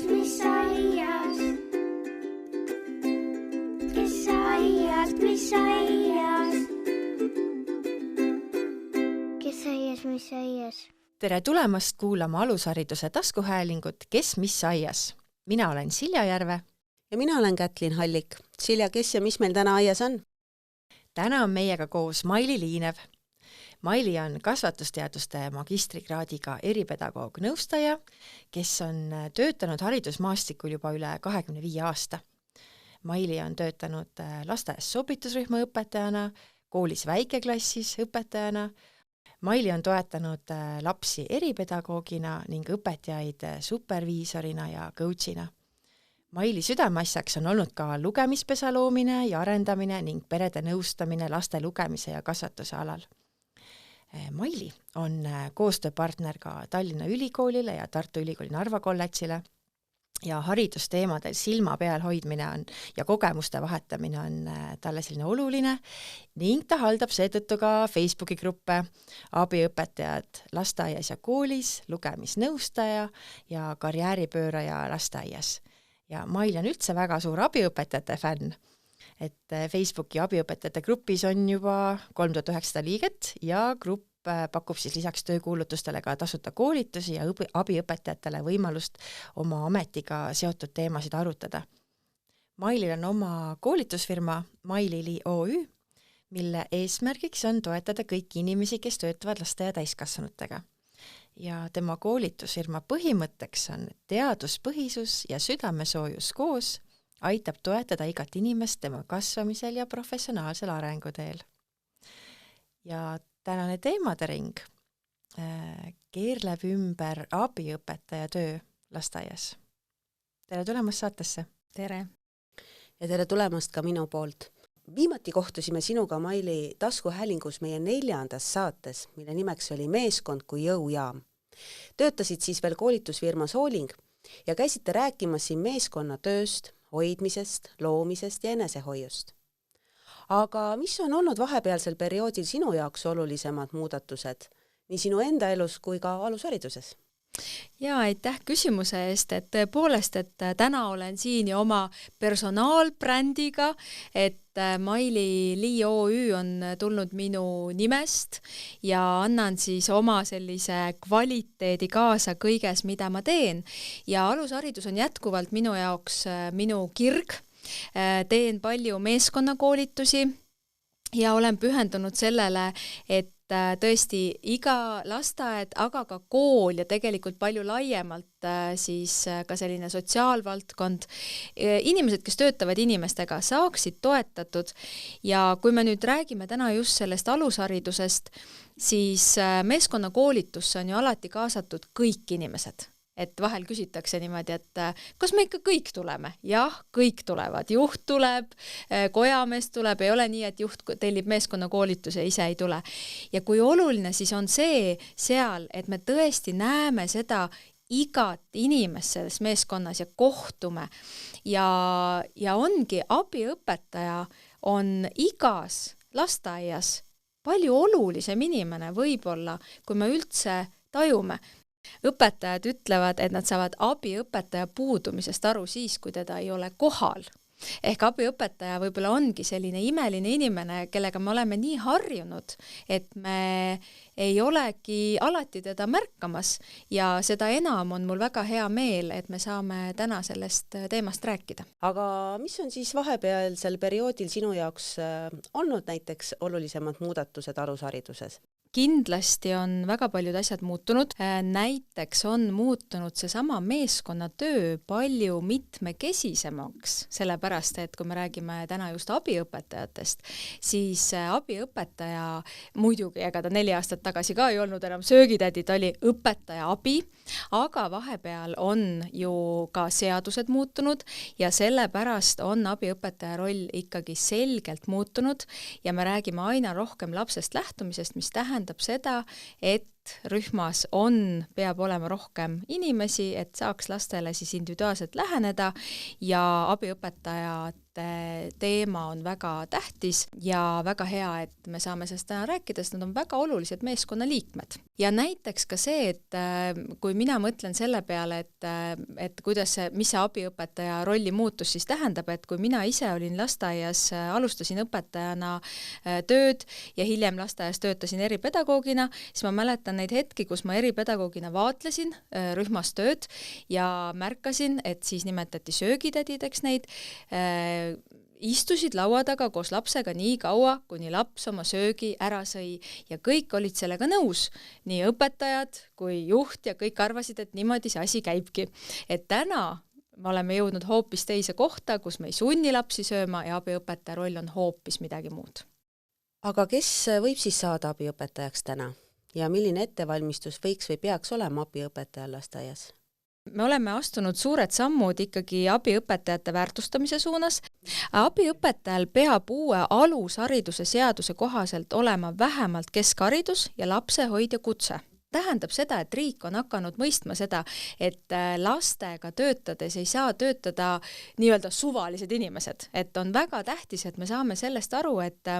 mis aias? Kes aias, mis aias? Kes aias, mis aias? Tere tulemast kuulama alushariduse taskuhäälingut Kes mis aias? Mina olen Silja Järve. Ja mina olen Kätlin Hallik. Silja, kes ja mis meil täna aias on? Täna on meiega koos Maili Liinev. Maili on kasvatusteaduste magistrikraadiga eripedagoog nõustaja, kes on töötanud haridusmaastikul juba üle 25 aasta. Maili on töötanud lasteaias sobitusrühma õpetajana, koolis väikeklassis õpetajana. Maili on toetanud lapsi eripedagoogina ning õpetajaid superviisorina ja coachina. Maili südameasjaks on olnud ka lugemispesa loomine ja arendamine ning perede nõustamine laste lugemise ja kasvatuse alal. Maili on koostööpartner ka Tallinna Ülikoolile ja Tartu Ülikooli Narva kolledžile ja haridusteemadel silma peal hoidmine on ja kogemuste vahetamine on talle selline oluline ning ta haldab seetõttu ka Facebooki gruppe abiõpetajad lasteaias ja koolis, lugemisnõustaja ja karjääripööraja lasteaias. Ja Maili on üldse väga suur abiõpetajate fänn, et Facebooki abiõpetajate grupis on juba 3900 liiget ja grupp pakub siis lisaks töökuulutustele ka tasuta koolitusi ja abiõpetajatele võimalust oma ametiga seotud teemasid arutada. Mailil on oma koolitusfirma Maili OÜ, mille eesmärgiks on toetada kõiki inimesi, kes töötavad laste ja täiskasvanutega. Ja tema koolitusfirma põhimõtteks on teaduspõhisus ja südamesoojus koos aitab toetada igat inimest tema kasvamisel ja professionaalsel arenguteel. Ja tänane teemade ring keerleb ümber abiõpetaja töö lasteaias. Tere tulemast saatesse! Tere! Ja tere tulemast ka minu poolt. Viimati kohtusime sinuga, Maili, taskuhäälingus meie 4. saates, mille nimeks oli Meeskond kui jõujaam. Töötasid siis veel koolitusfirmas Hooling ja käisite rääkimas siin meeskonna tööst, hoidmisest, loomisest ja enesehoiust. Aga mis on olnud vahepealsel perioodil sinu jaoks olulisemad muudatused nii sinu enda elus kui ka alushariduses? Ja aitäh küsimuse eest, et tõepoolest, et täna olen siin ja oma personaalbrändiga, et Maili OÜ on tulnud minu nimest ja annan siis oma sellise kvaliteedi kaasa kõiges, mida ma teen. Ja alusharidus on jätkuvalt minu jaoks minu kirg. Teen palju meeskonnakoolitusi ja olen pühendunud sellele, et tõesti iga lasteaed, aga ka kool ja tegelikult palju laiemalt siis ka selline sotsiaalvaldkond, inimesed, kes töötavad inimestega, saaksid toetatud. Ja kui me nüüd räägime täna just sellest alusharidusest, siis meeskonnakoolitusse on ju alati kaasatud kõik inimesed. Et vahel küsitakse niimoodi, et kas me ikka kõik tuleme? Jah, kõik tulevad. Juht tuleb, kojamees tuleb, ei ole nii, et juht tellib meeskonnakoolituse ja ise ei tule. Ja kui oluline siis on see seal, et me tõesti näeme seda igat inimest selles meeskonnas ja kohtume. Ja ongi abiõpetaja on igas lasteaias palju olulisem inimene võib-olla, kui me üldse tajume. Õpetajad ütlevad, et nad saavad abiõpetaja puudumisest aru siis, kui teda ei ole kohal. Ehk abiõpetaja võib-olla ongi selline imeline inimene, kellega me oleme nii harjunud, et me ei olegi alati teda märkamas ja seda enam on mul väga hea meel, et me saame täna sellest teemast rääkida. Aga mis on siis vahepealsel perioodil sinu jaoks olnud näiteks olulisemad muudatused alushariduses? Kindlasti on väga paljud asjad muutunud. Näiteks on muutunud seesama meeskonnatöö palju mitmekesisemaks, sellepärast, et kui me räägime täna just abiõpetajatest, siis abiõpetaja muidugi, ega ta 4 aastat tagasi ka ei olnud enam söögitädi, ta oli õpetaja abi, aga vahepeal on ju ka seadused muutunud ja sellepärast on abiõpetaja roll ikkagi selgelt muutunud ja me räägime aina rohkem lapsest lähtumisest, mis tähendab seda, et rühmas peab olema rohkem inimesi, et saaks lastele siis individuaalselt läheneda ja abiõpetaja abiõpetajate teema on väga tähtis ja väga hea, et me saame sellest täna rääkida, sest nad on väga olulised meeskonnaliikmed. Ja näiteks ka see, et kui mina mõtlen selle peale, et mis see abiõpetaja rolli muutus siis tähendab, et kui mina ise olin lasteaias, alustasin õpetajana tööd ja hiljem lasteaias töötasin eripedagoogina, siis ma mäletan neid hetki, kus ma eripedagoogina vaatlesin rühmas tööd ja märkasin, et siis nimetati söögitädideks neid, istusid laua taga koos lapsega nii kaua, kuni laps oma söögi ära sõi ja kõik olid sellega nõus. Nii õpetajad kui juht ja kõik arvasid, et niimoodi see asi käibki. Et täna me oleme jõudnud hoopis teise kohta, kus me ei sunni lapsi sööma ja abiõpetaja roll on hoopis midagi muud. Aga kes võib siis saada abiõpetajaks täna? Ja milline ettevalmistus võiks või peaks olema abiõpetajal lasteaias? Me oleme astunud suured sammud ikkagi abiõpetajate väärtustamise suunas. Abiõpetajal peab uue alushariduse seaduse kohaselt olema vähemalt keskharidus ja lapsehoidja kutse. Tähendab seda, et riik on hakanud mõistma seda, et lastega töötades ei saa töötada nii-öelda suvalised inimesed. Et on väga tähtis, et me saame sellest aru, et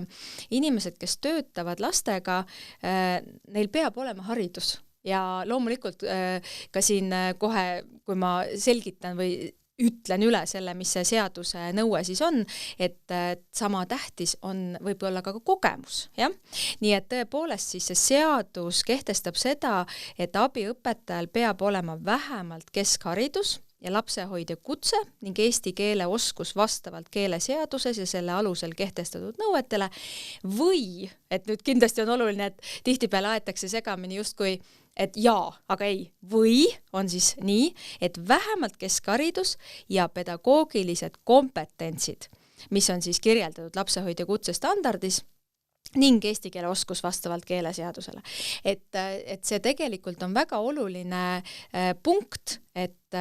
inimesed, kes töötavad lastega, neil peab olema haridus. Ja loomulikult ka siin kohe, kui ma selgitan või ütlen üle selle, mis see seaduse nõue siis on, et sama tähtis on võib-olla ka kogemus. Ja? Nii et tõepoolest siis see seadus kehtestab seda, et abiõpetajal peab olema vähemalt keskharidus ja lapsehoidja kutse ning eesti keele oskus vastavalt keeleseaduses ja selle alusel kehtestatud nõuetele või, et nüüd kindlasti on oluline, et tihtipeale aetakse segamini justkui et jaa, aga ei, või on siis nii, et vähemalt keskharidus ja pedagoogilised kompetentsid, mis on siis kirjeldatud lapsehoidja kutsestandardis ning eesti keele oskus vastavalt keeleseadusele. Et see tegelikult on väga oluline punkt, et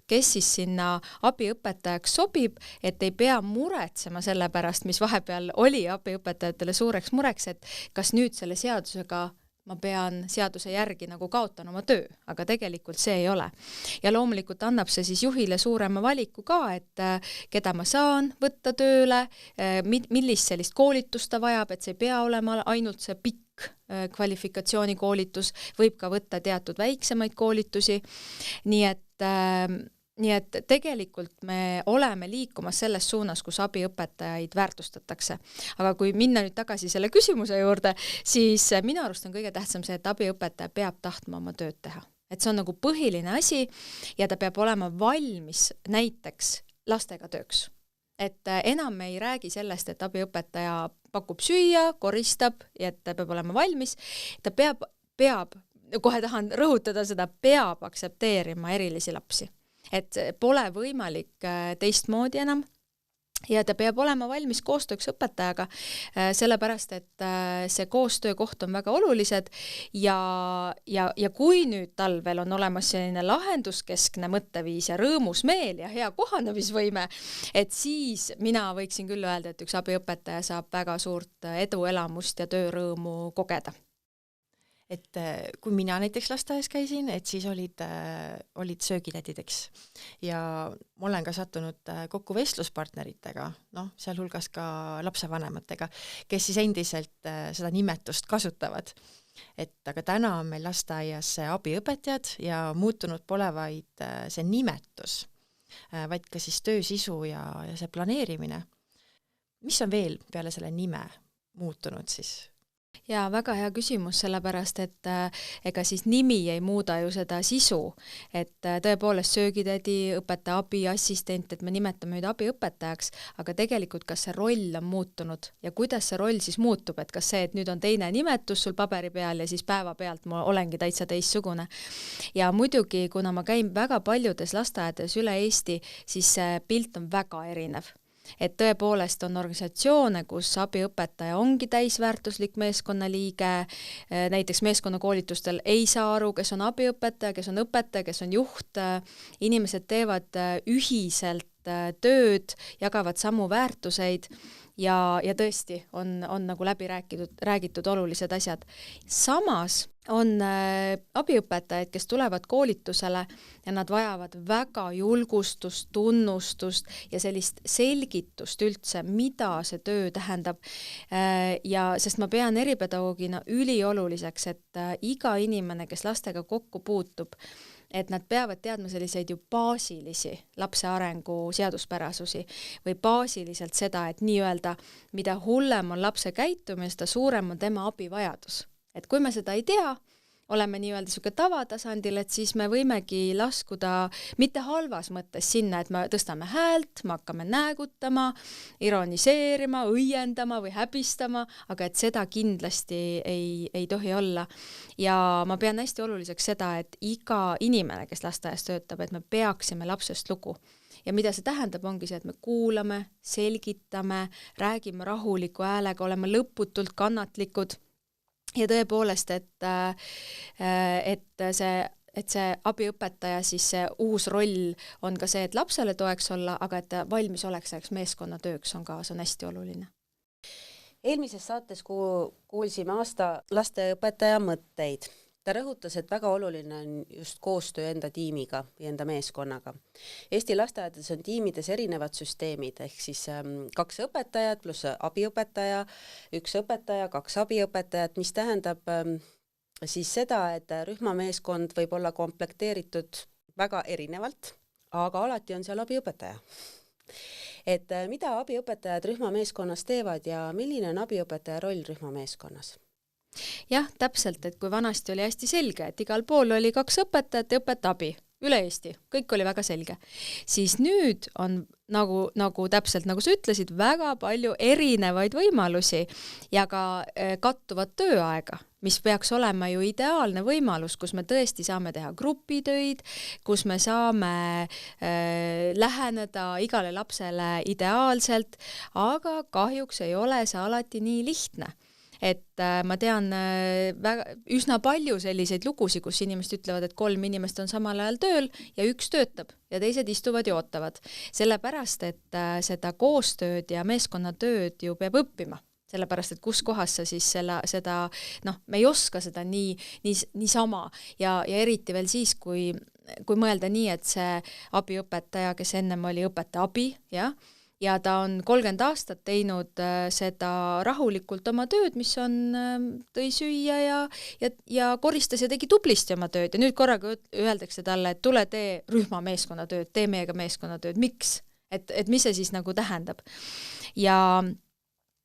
kes siis sinna abiõpetajaks sobib, et ei pea muretsema selle pärast, mis vahepeal oli abiõpetajatele suureks mureks, et kas nüüd selle seadusega ma pean seaduse järgi nagu kaotan oma töö, aga tegelikult see ei ole. Ja loomulikult annab see siis juhile suurema valiku ka, et keda ma saan võtta tööle, millist sellist koolitust ta vajab, et see ei pea olema ainult see pikk kvalifikatsioonikoolitus, võib ka võtta teatud väiksemaid koolitusi. Nii et tegelikult me oleme liikumas selles suunas, kus abiõpetajaid väärtustatakse. Aga kui minna nüüd tagasi selle küsimuse juurde, siis minu arust on kõige tähtsam see, et abiõpetaja peab tahtma oma tööd teha. Et see on nagu põhiline asi ja ta peab olema valmis näiteks lastega tööks. Et enam me ei räägi sellest, et abiõpetaja pakub süüa, koristab ja et ta peab olema valmis. Ta peab, kohe tahan rõhutada seda, peab aktsepteerima erilisi lapsi. Et pole võimalik teistmoodi enam ja ta peab olema valmis koostööks õpetajaga, sellepärast, et see koostöökoht on väga olulised ja kui nüüd talvel on olemas selline lahenduskeskne mõtteviis ja rõõmus meel ja hea kohanemisvõime, et siis mina võiksin küll öelda, et üks abiõpetaja saab väga suurt eduelamust ja töörõõmu kogeda. Et kui mina näiteks lasteaias käisin, et siis olid söögitädideks ja ma olen ka sattunud kokku vestluspartneritega, sealhulgas ka lapsevanematega, kes siis endiselt seda nimetust kasutavad. Et aga täna on meil lasteaias abiõpetajad ja muutunud pole vaid see nimetus, vaid ka siis töö sisu ja see planeerimine. Mis on veel peale selle nime muutunud siis? Ja väga hea küsimus, sellepärast, et ega siis nimi ei muuda ju seda sisu, et tõepoolest söögitädi, õpetaja abi, assistent, et me nimetame nüüd abiõpetajaks, aga tegelikult kas see roll on muutunud ja kuidas see roll siis muutub, et kas see, et nüüd on teine nimetus sul paberi peal ja siis päeva pealt ma olengi täitsa teistsugune. Ja muidugi, kuna ma käin väga paljudes lasteaedades üle Eesti, siis see pilt on väga erinev. Et tõepoolest on organisatsioone, kus abiõpetaja ongi täisväärtuslik meeskonnaliige, näiteks meeskonnakoolitustel ei saa aru, kes on abiõpetaja, kes on õpetaja, kes on juht, inimesed teevad ühiselt tööd, jagavad samu väärtuseid ja tõesti on nagu läbi räägitud olulised asjad. Samas on abiõpetajaid, kes tulevad koolitusele ja nad vajavad väga julgustust, tunnustust ja sellist selgitust üldse, mida see töö tähendab. Ja sest ma pean eripedagoogina ülioluliseks, et iga inimene, kes lastega kokku puutub, et nad peavad teadma selliseid ju baasilisi lapse arengu seaduspärasusi või baasiliselt seda, et nii-öelda, mida hullem on lapse käitumine, seda suurem on tema abivajadus. Et kui me seda ei tea, oleme nii-öelda selline tavatasandil, et siis me võimegi laskuda mitte halvas mõttes sinna, et me tõstame häält, me hakkame näägutama, ironiseerima, õiendama või häbistama, aga et seda kindlasti ei tohi olla. Ja ma pean hästi oluliseks seda, et iga inimene, kes lasteaias töötab, et me peaksime lapsest lugu. Ja mida see tähendab, ongi see, et me kuulame, selgitame, räägime rahuliku häälega, oleme lõputult kannatlikud. Ja tõepoolest, et see abiõpetaja, siis see uus roll on ka see, et lapsele toeks olla, aga et valmis oleks meeskonnatööks on ka, see on hästi oluline. Eelmises saates kuulsime aasta lasteõpetaja mõtteid. Ta rõhutas, et väga oluline on just koostöö enda tiimiga ja enda meeskonnaga. Eesti lasteaedades on tiimides erinevad süsteemid, ehk siis 2 õpetajat pluss abiõpetaja, 1 õpetaja, 2 abiõpetajat, mis tähendab siis seda, et rühmameeskond võib olla komplekteeritud väga erinevalt, aga alati on seal abiõpetaja. Et mida abiõpetajad rühmameeskonnas teevad ja milline on abiõpetaja roll rühmameeskonnas? Jah, täpselt, et kui vanasti oli hästi selge, et igal pool oli 2 õpetajat ja õpetaja-abi üle Eesti, kõik oli väga selge, siis nüüd on nagu täpselt, nagu sa ütlesid, väga palju erinevaid võimalusi ja ka kattuvat tööaega, mis peaks olema ju ideaalne võimalus, kus me tõesti saame teha grupitöid, kus me saame läheneda igale lapsele ideaalselt, aga kahjuks ei ole see alati nii lihtne. Et ma tean üsna palju selliseid lugusid, kus inimesed ütlevad, et 3 inimest on samal ajal tööl ja 1 töötab ja teised istuvad ja ootavad. Sellepärast, et seda koostööd ja meeskonnatööd ju peab õppima. Sellepärast, et kus kohas sa siis seda me ei oska seda nii sama ja eriti veel siis, kui mõelda nii, et see abiõpetaja, kes ennem oli õpetaja abi, ja ta on 30 aastat teinud seda rahulikult oma tööd, mis on, tõi süüa ja koristas ja tegi tublisti oma tööd. Ja nüüd korraga öeldakse talle, et tule tee rühmameeskonnatööd, tee meiega meeskonnatööd. Miks? Et mis see siis nagu tähendab?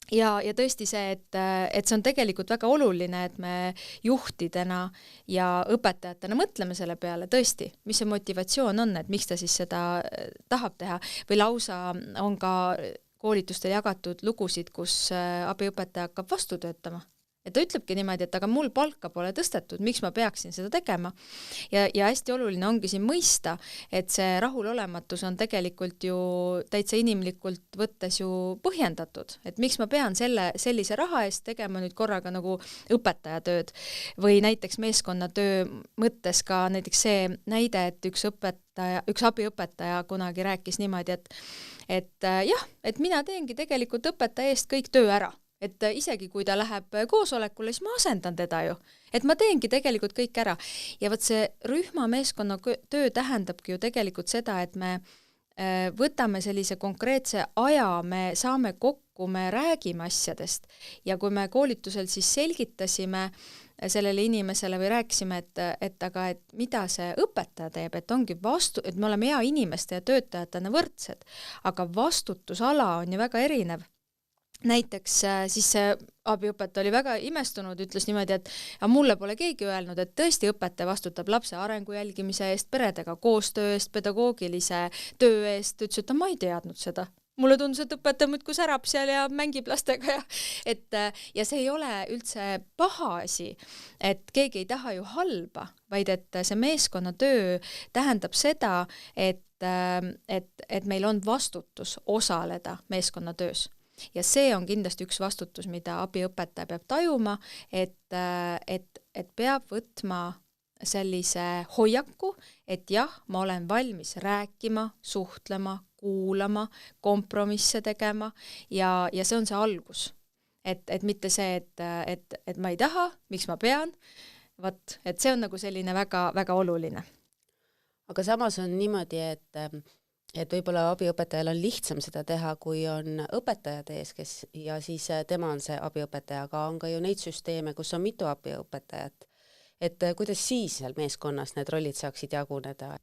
Ja tõesti see, et see on tegelikult väga oluline, et me juhtidena ja õpetajatena mõtleme selle peale tõesti, mis see motivatsioon on, et miks ta siis seda tahab teha või lausa on ka koolitustel jagatud lugusid, kus abiõpetaja hakkab vastu töötama. Et ta ütlebki niimoodi, et aga mul palka pole tõstetud, miks ma peaksin seda tegema. Ja hästi oluline ongi siin mõista, et see rahulolematus on tegelikult ju täitsa inimlikult võttes ju põhjendatud, et miks ma pean sellise raha eest tegema nüüd korraga nagu õpetajatööd või näiteks meeskonnatöö mõttes ka näiteks see näide, et üks abiõpetaja kunagi rääkis niimoodi, et mina teengi tegelikult õpetaja eest kõik töö ära. Et isegi kui ta läheb koosolekule, siis ma asendan teda ju. Et ma teengi tegelikult kõik ära. Ja võt see rühmameeskonna töö tähendabki ju tegelikult seda, et me võtame sellise konkreetse aja, me saame kokku, me räägime asjadest ja kui me koolitusel siis selgitasime sellele inimesele või rääkisime, et mida see õpetaja teeb, et ongi et me oleme hea inimeste ja töötajatena võrdsed, aga vastutusala on ju väga erinev. Näiteks siis see abiõpetaja oli väga imestunud, ütles niimoodi, et mulle pole keegi öelnud, et tõesti õpetaja vastutab lapse arengu jälgimise eest, peredega koostöö eest, pedagoogilise töö eest, ütles, et ma ei teadnud seda. Mulle tundus, et õpetaja muudkui särab seal ja mängib lastega ja see ei ole üldse paha asi, et keegi ei taha ju halba, vaid et see meeskonnatöö tähendab seda, et meil on vastutus osaleda meeskonnatöös. Ja see on kindlasti üks vastutus, mida abiõpetaja peab tajuma, et peab võtma sellise hoiaku, et jah, ma olen valmis rääkima, suhtlema, kuulama, kompromisse tegema ja see on see algus. Et mitte see, et ma ei taha, miks ma pean, vot, et see on nagu selline väga-väga oluline. aga samas on niimoodi, et võib-olla abiõpetajal on lihtsam seda teha, kui on õpetajad ees, ja siis tema on see abiõpetaja, aga on ka ju neid süsteeme, kus on mitu abiõpetajat. Et kuidas siis seal meeskonnas need rollid saaksid jaguneda?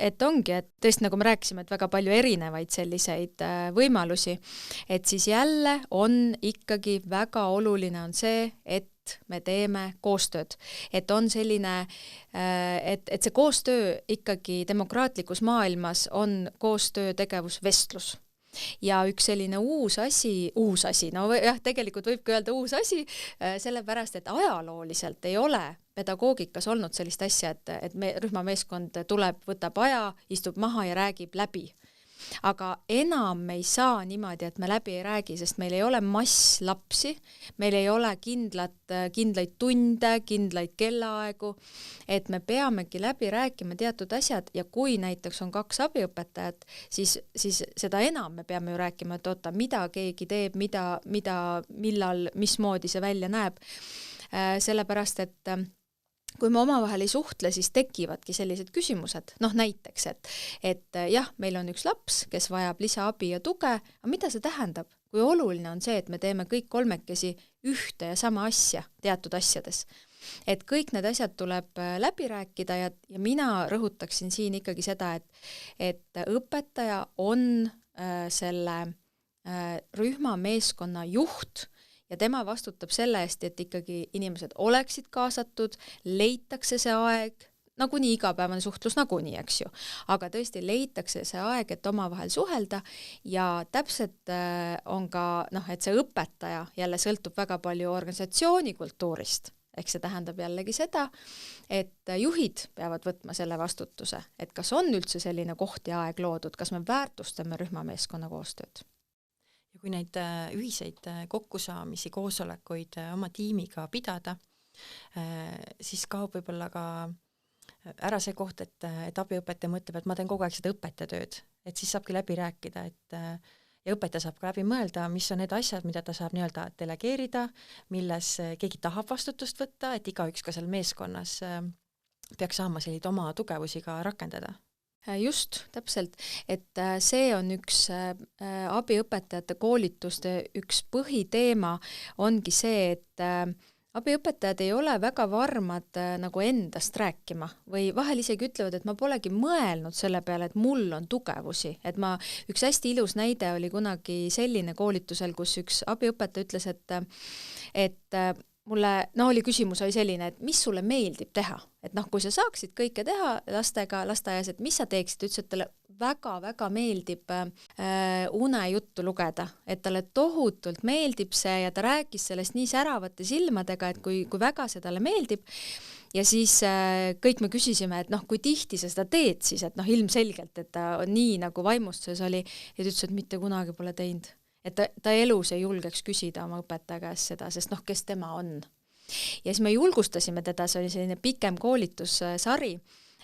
Et ongi, et tõesti, nagu me rääkisime, et väga palju erinevaid selliseid võimalusi, et siis jälle on ikkagi väga oluline on see, et me teeme koostööd. Et on selline, et see koostöö ikkagi demokraatlikus maailmas on koostöö tegevus vestlus. Ja üks selline uus asi, no jah, tegelikult võibki öelda uus asi, sellepärast, et ajalooliselt ei ole pedagoogikas olnud sellist asja, et rühmameeskond tuleb, võtab aja, istub maha ja räägib läbi. Aga enam me ei saa niimoodi, et me läbi ei räägi, sest meil ei ole mass lapsi, meil ei ole kindlaid tunde, kindlaid kellaaegu, et me peamegi läbi rääkima teatud asjad ja kui näiteks on 2 abiõpetajat, siis seda enam me peame ju rääkima, et oota, mida keegi teeb, millal, mismoodi see välja näeb. Sellepärast, et kui me omavahel ei suhtle, siis tekivadki sellised küsimused. Noh, näiteks, et jah, meil on üks laps, kes vajab lisaabi ja tuge, aga mida see tähendab? Kui oluline on see, et me teeme kõik 3 ühte ja sama asja teatud asjades. Et kõik need asjad tuleb läbi rääkida ja mina rõhutaksin siin ikkagi seda, et õpetaja on selle rühmameeskonna juht, ja tema vastutab selle eest, et ikkagi inimesed oleksid kaasatud, leitakse see aeg, nagunii igapäevane suhtlus nagunii, eks ju, aga tõesti leitakse see aeg, et omavahel suhelda ja täpselt on ka, et see õpetaja jälle sõltub väga palju organisatsiooni kultuurist, ehk see tähendab jällegi seda, et juhid peavad võtma selle vastutuse, et kas on üldse selline koht ja aeg loodud, kas me väärtustame rühmameeskonna koostööd. Ja kui neid ühiseid kokkusaamisi, koosolekuid oma tiimiga pidada, siis kaob võib-olla ka ära see koht, et abiõpetaja mõtleb, et ma teen kogu aeg seda õpetajatööd, et siis saabki läbi rääkida, ja õpetaja saab ka läbi mõelda, mis on need asjad, mida ta saab nii-öelda delegeerida, milles keegi tahab vastutust võtta, et igaüks ka seal meeskonnas peaks saama selliseid oma tugevusi ka rakendada. Just, täpselt, et see on üks abiõpetajate koolituste üks põhiteema, ongi see, et abiõpetajad ei ole väga varmad nagu endast rääkima või vahel isegi ütlevad, et ma polegi mõelnud selle peale, et mul on tugevusi, et üks hästi ilus näide oli kunagi selline koolitusel, kus üks abiõpetaja ütles, et mulle, oli küsimus oli selline, et mis sulle meeldib teha, et kui sa saaksid kõike teha lastega lasteaias, et mis sa teeksid, ütles, et talle väga-väga meeldib unejuttu lugeda, et talle tohutult meeldib see ja ta rääkis sellest nii säravate silmadega, et kui väga see talle meeldib ja siis kõik me küsisime, et kui tihti sa seda teed siis, et ilmselgelt, et ta nii nagu vaimustuses oli ja ta ütles, et mitte kunagi pole teinud. Et ta elus ei julgeks küsida oma õpetaja käest seda, sest kes tema on. Ja siis me julgustasime teda, see oli selline pikem koolitussari,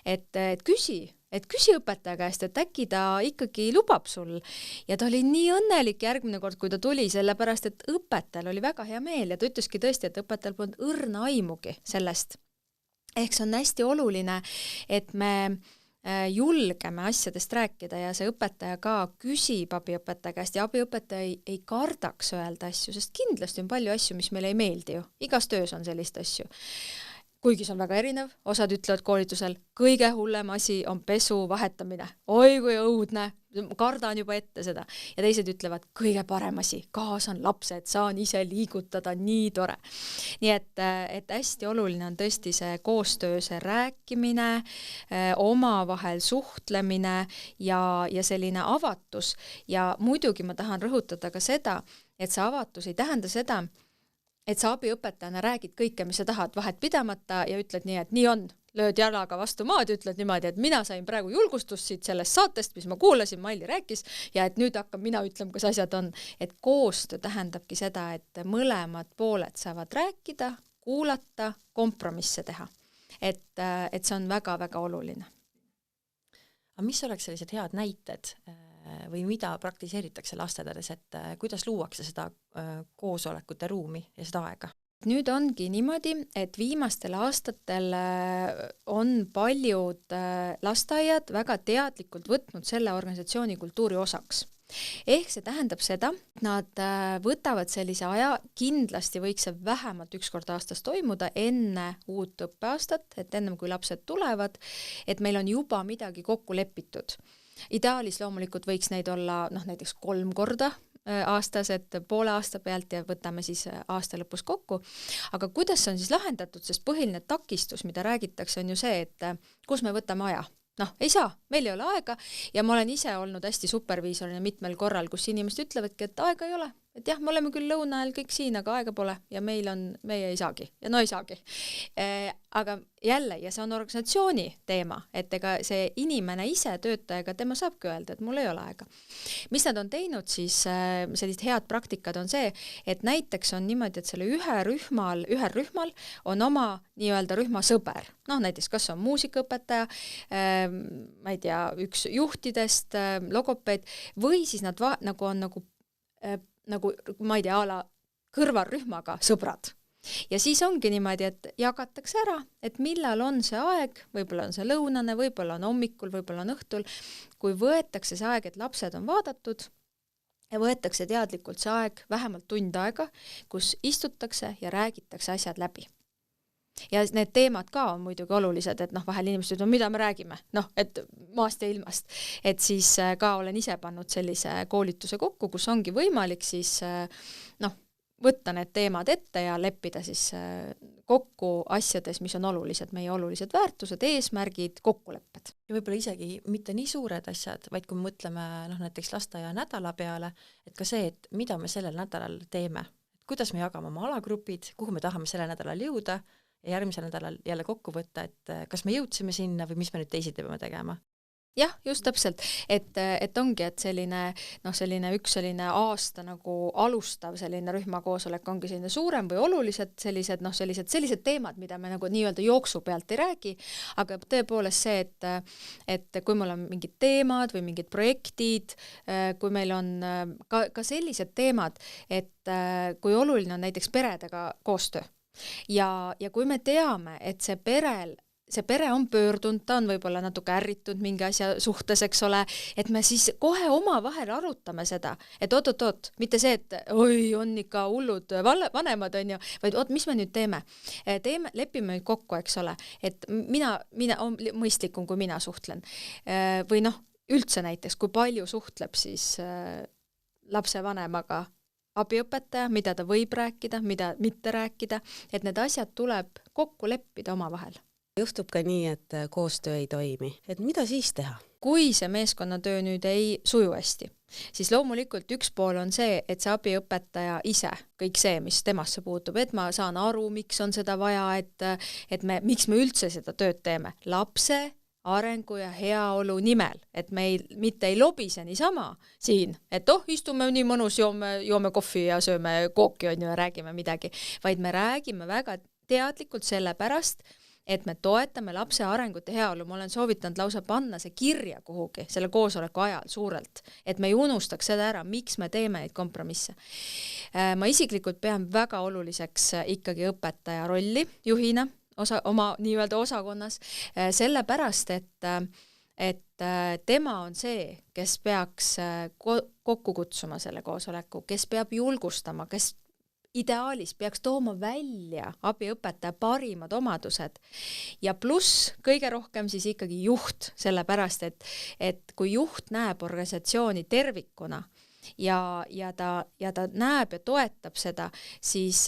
et küsi õpetaja käest, et äkki ta ikkagi lubab sul. Ja ta oli nii õnnelik järgmine kord, kui ta tuli, sellepärast, et õpetajal oli väga hea meel ja ta ütleski tõesti, et õpetajal polnud õrna aimugi sellest. Ehk see on hästi oluline, et me julgeme asjadest rääkida ja see õpetaja ka küsib abiõpetaja käest ja abiõpetaja ei kardaks öelda asju, sest kindlasti on palju asju, mis meile ei meeldi ju. Igas töös on sellist asju. Kuigi see on väga erinev, osad ütlevad koolitusel, kõige hullem asi on pesu vahetamine. Oi kui õudne, kardan juba ette seda. Ja teised ütlevad, kõige parem asi, kaasan lapsed, saan ise liigutada, nii tore. Nii et hästi oluline on tõesti see koostöö, see rääkimine, omavahel suhtlemine ja selline avatus. Ja muidugi ma tahan rõhutada ka seda, et see avatus ei tähenda seda, et sa abiõpetajana räägid kõike, mis sa tahad, vahet pidamata ja ütled nii, et nii on, lööd jalaga vastu maad ja ütled niimoodi, et mina sain praegu julgustust siit sellest saatest, mis ma kuulasin, Maili rääkis ja et nüüd hakkab mina ütlema, kas asjad on. Et koostöö tähendabki seda, et mõlemad pooled saavad rääkida, kuulata, kompromisse teha. Et see on väga-väga oluline. Aga mis oleks sellised head näited või mida praktiseeritakse lasteaedades, et kuidas luuakse seda koosolekute ruumi ja seda aega? Nüüd ongi niimoodi, et viimastel aastatel on paljud lasteaiad väga teadlikult võtnud selle organisatsiooni kultuuri osaks. Ehk see tähendab seda, et nad võtavad sellise aja, kindlasti võiks see vähemalt üks kord aastas toimuda enne uut õppeaastat, et ennem kui lapsed tulevad, et meil on juba midagi kokku lepitud. Ideaalis loomulikult võiks neid olla näiteks 3 korda aastas, et poole aasta pealt ja võtame siis aasta lõpus kokku. Aga kuidas see on siis lahendatud, sest põhiline takistus, mida räägitakse, on ju see, et kus me võtame aja. Ei saa, meil ei ole aega ja ma olen ise olnud hästi superviisorina mitmel korral, kus inimesed ütlevadki, et aega ei ole. Et jah, me oleme küll lõuna ajal kõik siin, aga aega pole ja meie ei saagi ja ei saagi. Aga jälle, ja see on organisatsiooni teema, et ega see inimene ise töötajaga, tema saabki öelda, et mul ei ole aega. Mis nad on teinud, siis sellised head praktikad on see, et näiteks on niimoodi, et selle ühel rühmal on oma nii-öelda rühma sõber. Näiteks kas on muusikaõpetaja, ma ei tea, üks juhtidest, logopeed, või siis nad nagu ma ei tea, ala kõrvalrühmaga sõbrad. Ja siis ongi niimoodi, et jagatakse ära, et millal on see aeg, võib-olla on see lõunane, võib-olla on hommikul, võib-olla on õhtul, kui võetakse see aeg, et lapsed on vaadatud ja võetakse teadlikult see aeg, vähemalt tund aega, kus istutakse ja räägitakse asjad läbi. Ja need teemad ka on muidugi olulised, et vahel inimesed ütlevad, mida me räägime, et maast ja ilmast. Et siis ka olen ise pannud sellise koolituse kokku, kus ongi võimalik siis võtta need teemad ette ja leppida siis kokku asjades, mis on olulised, meie olulised väärtused, eesmärgid, kokkulepped. Ja võib-olla isegi mitte nii suured asjad, vaid kui me mõtleme näiteks lasteaia nädala peale, et ka see, et mida me sellel nädalal teeme, kuidas me jagame oma alagrupid, kuhu me tahame sellel nädalal jõuda, ja järgmisel nädalal jälle kokku võtta, et kas me jõudsime sinna või mis me nüüd teisiti peame tegema. Jah, just täpselt, et ongi, et selline aasta nagu alustav selline rühmakoosolek ongi selline suurem või olulised sellised teemad, mida me nagu nii-öelda jooksu pealt ei räägi, aga tõepoolest see, et kui meil on mingid teemad või mingid projektid, kui meil on ka sellised teemad, et kui oluline on näiteks peredega koostöö. Ja kui me teame, et see pere on pöördunud, ta on võib-olla natuke ärritud mingi asja suhtes, eks ole, et me siis kohe oma vahel arutame seda, et oot, mitte see, et oi, on ikka hullud vanemad, on ju, vaid mis me nüüd teeme, lepime kokku, eks ole, et mina on mõistlikum, kui mina suhtlen. Või üldse näiteks, kui palju suhtleb siis lapse vanemaga abiõpetaja, mida ta võib rääkida, mida mitte rääkida, et need asjad tuleb kokku leppida oma vahel. Juhtub ka nii, et koostöö ei toimi. Et mida siis teha? Kui see meeskonnatöö nüüd ei suju hästi, siis loomulikult üks pool on see, et see abiõpetaja ise, kõik see, mis temasse puutub, et ma saan aru, miks on seda vaja, miks me üldse seda tööd teeme. Lapse arengu ja heaolu nimel, et me mitte ei lobise niisama siin, et istume nii mõnus, joome kohvi ja sööme kooki on ju ja räägime midagi, vaid me räägime väga teadlikult selle pärast, et me toetame lapse arengut ja heaolu. Ma olen soovitanud lausa panna see kirja kuhugi selle koosoleku ajal suurelt, et me ei unustaks seda ära, miks me teeme neid kompromisse. Ma isiklikult pean väga oluliseks ikkagi õpetaja rolli juhina, oma nii-öelda osakonnas, sellepärast, et tema on see, kes peaks kokku kutsuma selle koosoleku, kes peab julgustama, kes ideaalis peaks tooma välja abiõpetaja parimad omadused ja pluss kõige rohkem siis ikkagi juht, sellepärast, et kui juht näeb organisatsiooni tervikuna ja ta näeb ja toetab seda, siis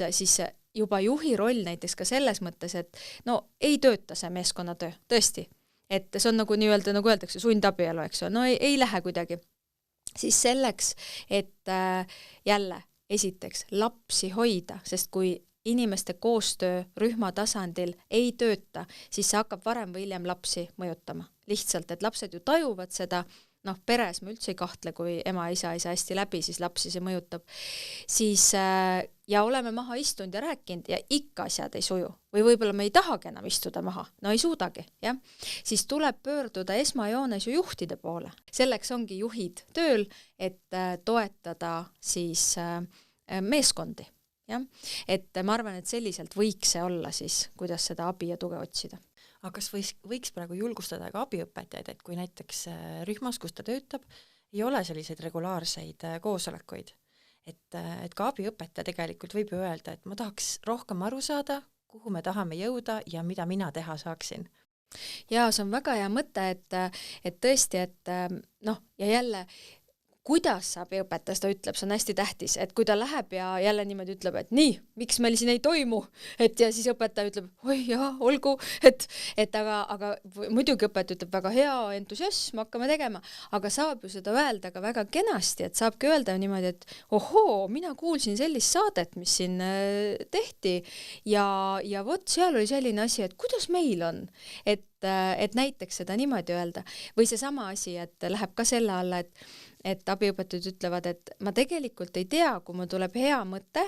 juba juhi roll näiteks ka selles mõttes, et ei tööta see meeskonnatöö, tõesti. Et see on nagu nii-öelda, nagu öeldakse, sundabielu, eks ju, ei lähe kuidagi. Siis selleks, et jälle esiteks lapsi hoida, sest kui inimeste koostöö rühma tasandil ei tööta, siis see hakkab varem või hiljem lapsi mõjutama. Lihtsalt, et lapsed ju tajuvad seda, peres me üldse ei kahtle, kui ema ja isa ei saa hästi läbi, siis lapsi see mõjutab. Siis, ja oleme maha istunud ja rääkinud ja ikka asjad ei suju. Või võib-olla me ei tahagi enam istuda maha, ei suudagi, jah. Siis tuleb pöörduda esmajoones ju juhtide poole. Selleks ongi juhid tööl, et toetada siis meeskondi. jah, et ma arvan, et selliselt võiks see olla siis, kuidas seda abi ja tuge otsida. aga kas võiks praegu julgustada ka abiõpetajaid, et kui näiteks rühmas, kus ta töötab, ei ole selliseid regulaarseid koosolekuid, et ka abiõpetaja tegelikult võib ju öelda, et ma tahaks rohkem aru saada, kuhu me tahame jõuda ja mida mina teha saaksin? Ja see on väga hea mõte, et tõesti, et noh, ja jälle kuidas abiõpetaja seda ütleb, see on hästi tähtis, et kui ta läheb ja jälle niimoodi ütleb, et nii, miks meil siin ei toimu, et ja siis õpetaja ütleb, oi jaa, olgu, et aga muidugi õpetaja ütleb väga hea entusiasm, hakkame tegema, aga saab ju seda öelda ka väga kenasti, et saabki öelda niimoodi, et ohoo, mina kuulsin sellist saadet, mis siin tehti ja vot seal oli selline asi, et kuidas meil on, et näiteks seda niimoodi öelda või seesama asi, et läheb ka selle alla, et abiõpetajad ütlevad, et ma tegelikult ei tea, kui mul tuleb hea mõte,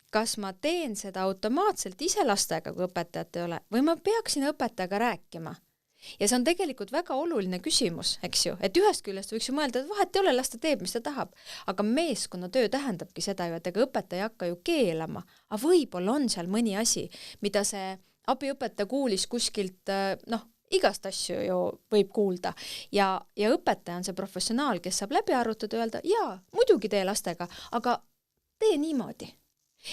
kas ma teen seda automaatselt ise lastega, kui õpetajat ei ole, või ma peaksin õpetajaga rääkima. Ja see on tegelikult väga oluline küsimus, eks ju, et ühest küljest võiks ju mõelda, et vahet ei ole, las ta teeb, mis ta tahab, aga meeskonnatöö tähendabki seda ju, et ega õpetaja ei hakka ju keelama, aga võib-olla on seal mõni asi, mida see abiõpetaja kuulis kuskilt, igast asju ju võib kuulda ja õpetaja on see professionaal, kes saab läbi arvutada ja öelda, jaa, muidugi tee lastega, aga tee niimoodi.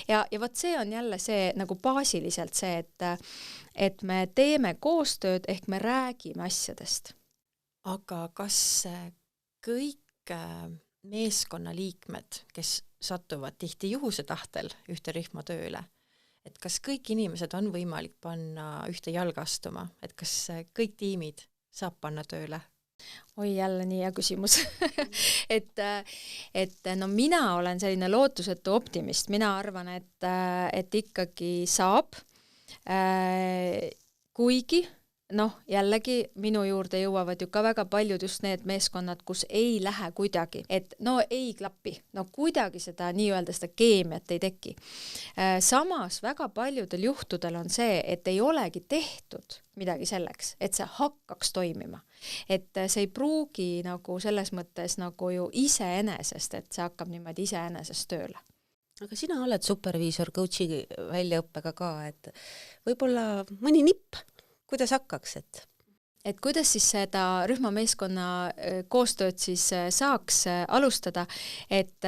Ja vot see on jälle see nagu baasiliselt see, et me teeme koostööd ehk me räägime asjadest. Aga kas kõik meeskonnaliikmed, kes satuvad tihti juhuse tahtel ühte rühma tööle, et kas kõik inimesed on võimalik panna ühte jalga astuma, et kas kõik tiimid saab panna tööle? Oi, jälle nii hea küsimus. et no mina olen selline lootusetu optimist, mina arvan, et ikkagi saab, kuigi jällegi minu juurde jõuavad ju ka väga paljud just need meeskonnad, kus ei lähe kuidagi, et ei klapi, kuidagi seda nii-öelda seda keemiat ei teki. Samas väga paljudel juhtudel on see, et ei olegi tehtud midagi selleks, et see hakkaks toimima. Et see ei pruugi nagu selles mõttes nagu ju iseenesest, et see hakkab niimoodi iseenesest tööle. Aga sina oled superviisor coachi väljaõppega ka, et võib-olla mõni nipp, kuidas hakkaks, et kuidas siis seda rühmameeskonna koostööd siis saaks alustada, et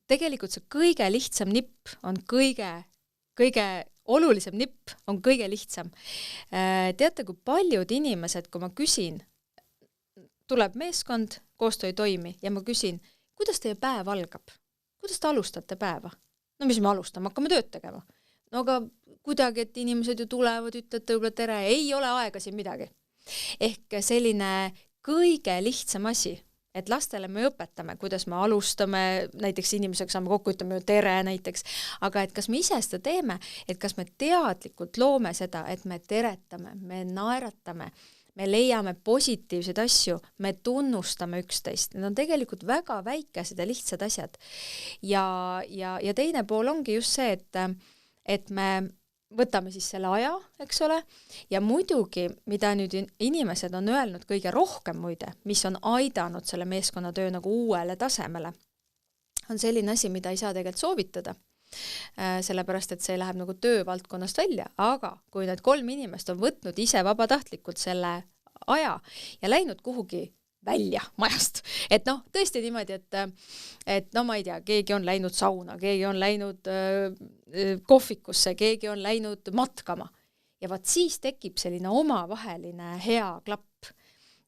tegelikult see kõige lihtsam nipp on kõige olulisem nipp on kõige lihtsam. Teate, kui paljud inimesed, kui ma küsin, tuleb meeskond, koostöö ei toimi ja ma küsin, kuidas teie päev algab? Kuidas te alustate päeva? No mis me alustame, hakkame tööd tegema. No aga kuidagi, et inimesed ju tulevad, ütlevad võib-olla tere, ei ole aega siin midagi. Ehk selline kõige lihtsam asi, et lastele me õpetame, kuidas me alustame, näiteks inimesega saame kokku, ütleme ju tere näiteks, aga et kas me ise seda teeme, et kas me teadlikult loome seda, et me teretame, me naeratame, me leiame positiivseid asju, me tunnustame üksteist. Need on tegelikult väga väikesed ja lihtsad asjad. Ja teine pool ongi just see, et me võtame siis selle aja, eks ole, ja muidugi, mida nüüd inimesed on öelnud kõige rohkem muide, mis on aidanud selle meeskonnatöö nagu uuele tasemele, on selline asi, mida ei saa tegelikult soovitada, sellepärast, et see läheb nagu töövaldkonnast välja, aga kui need 3 inimest on võtnud ise vabatahtlikult selle aja ja läinud kuhugi välja majast. Et tõesti niimoodi, et ma ei tea, keegi on läinud sauna, keegi on läinud kohvikusse, keegi on läinud matkama. Ja vaat siis tekib selline omavaheline hea klapp.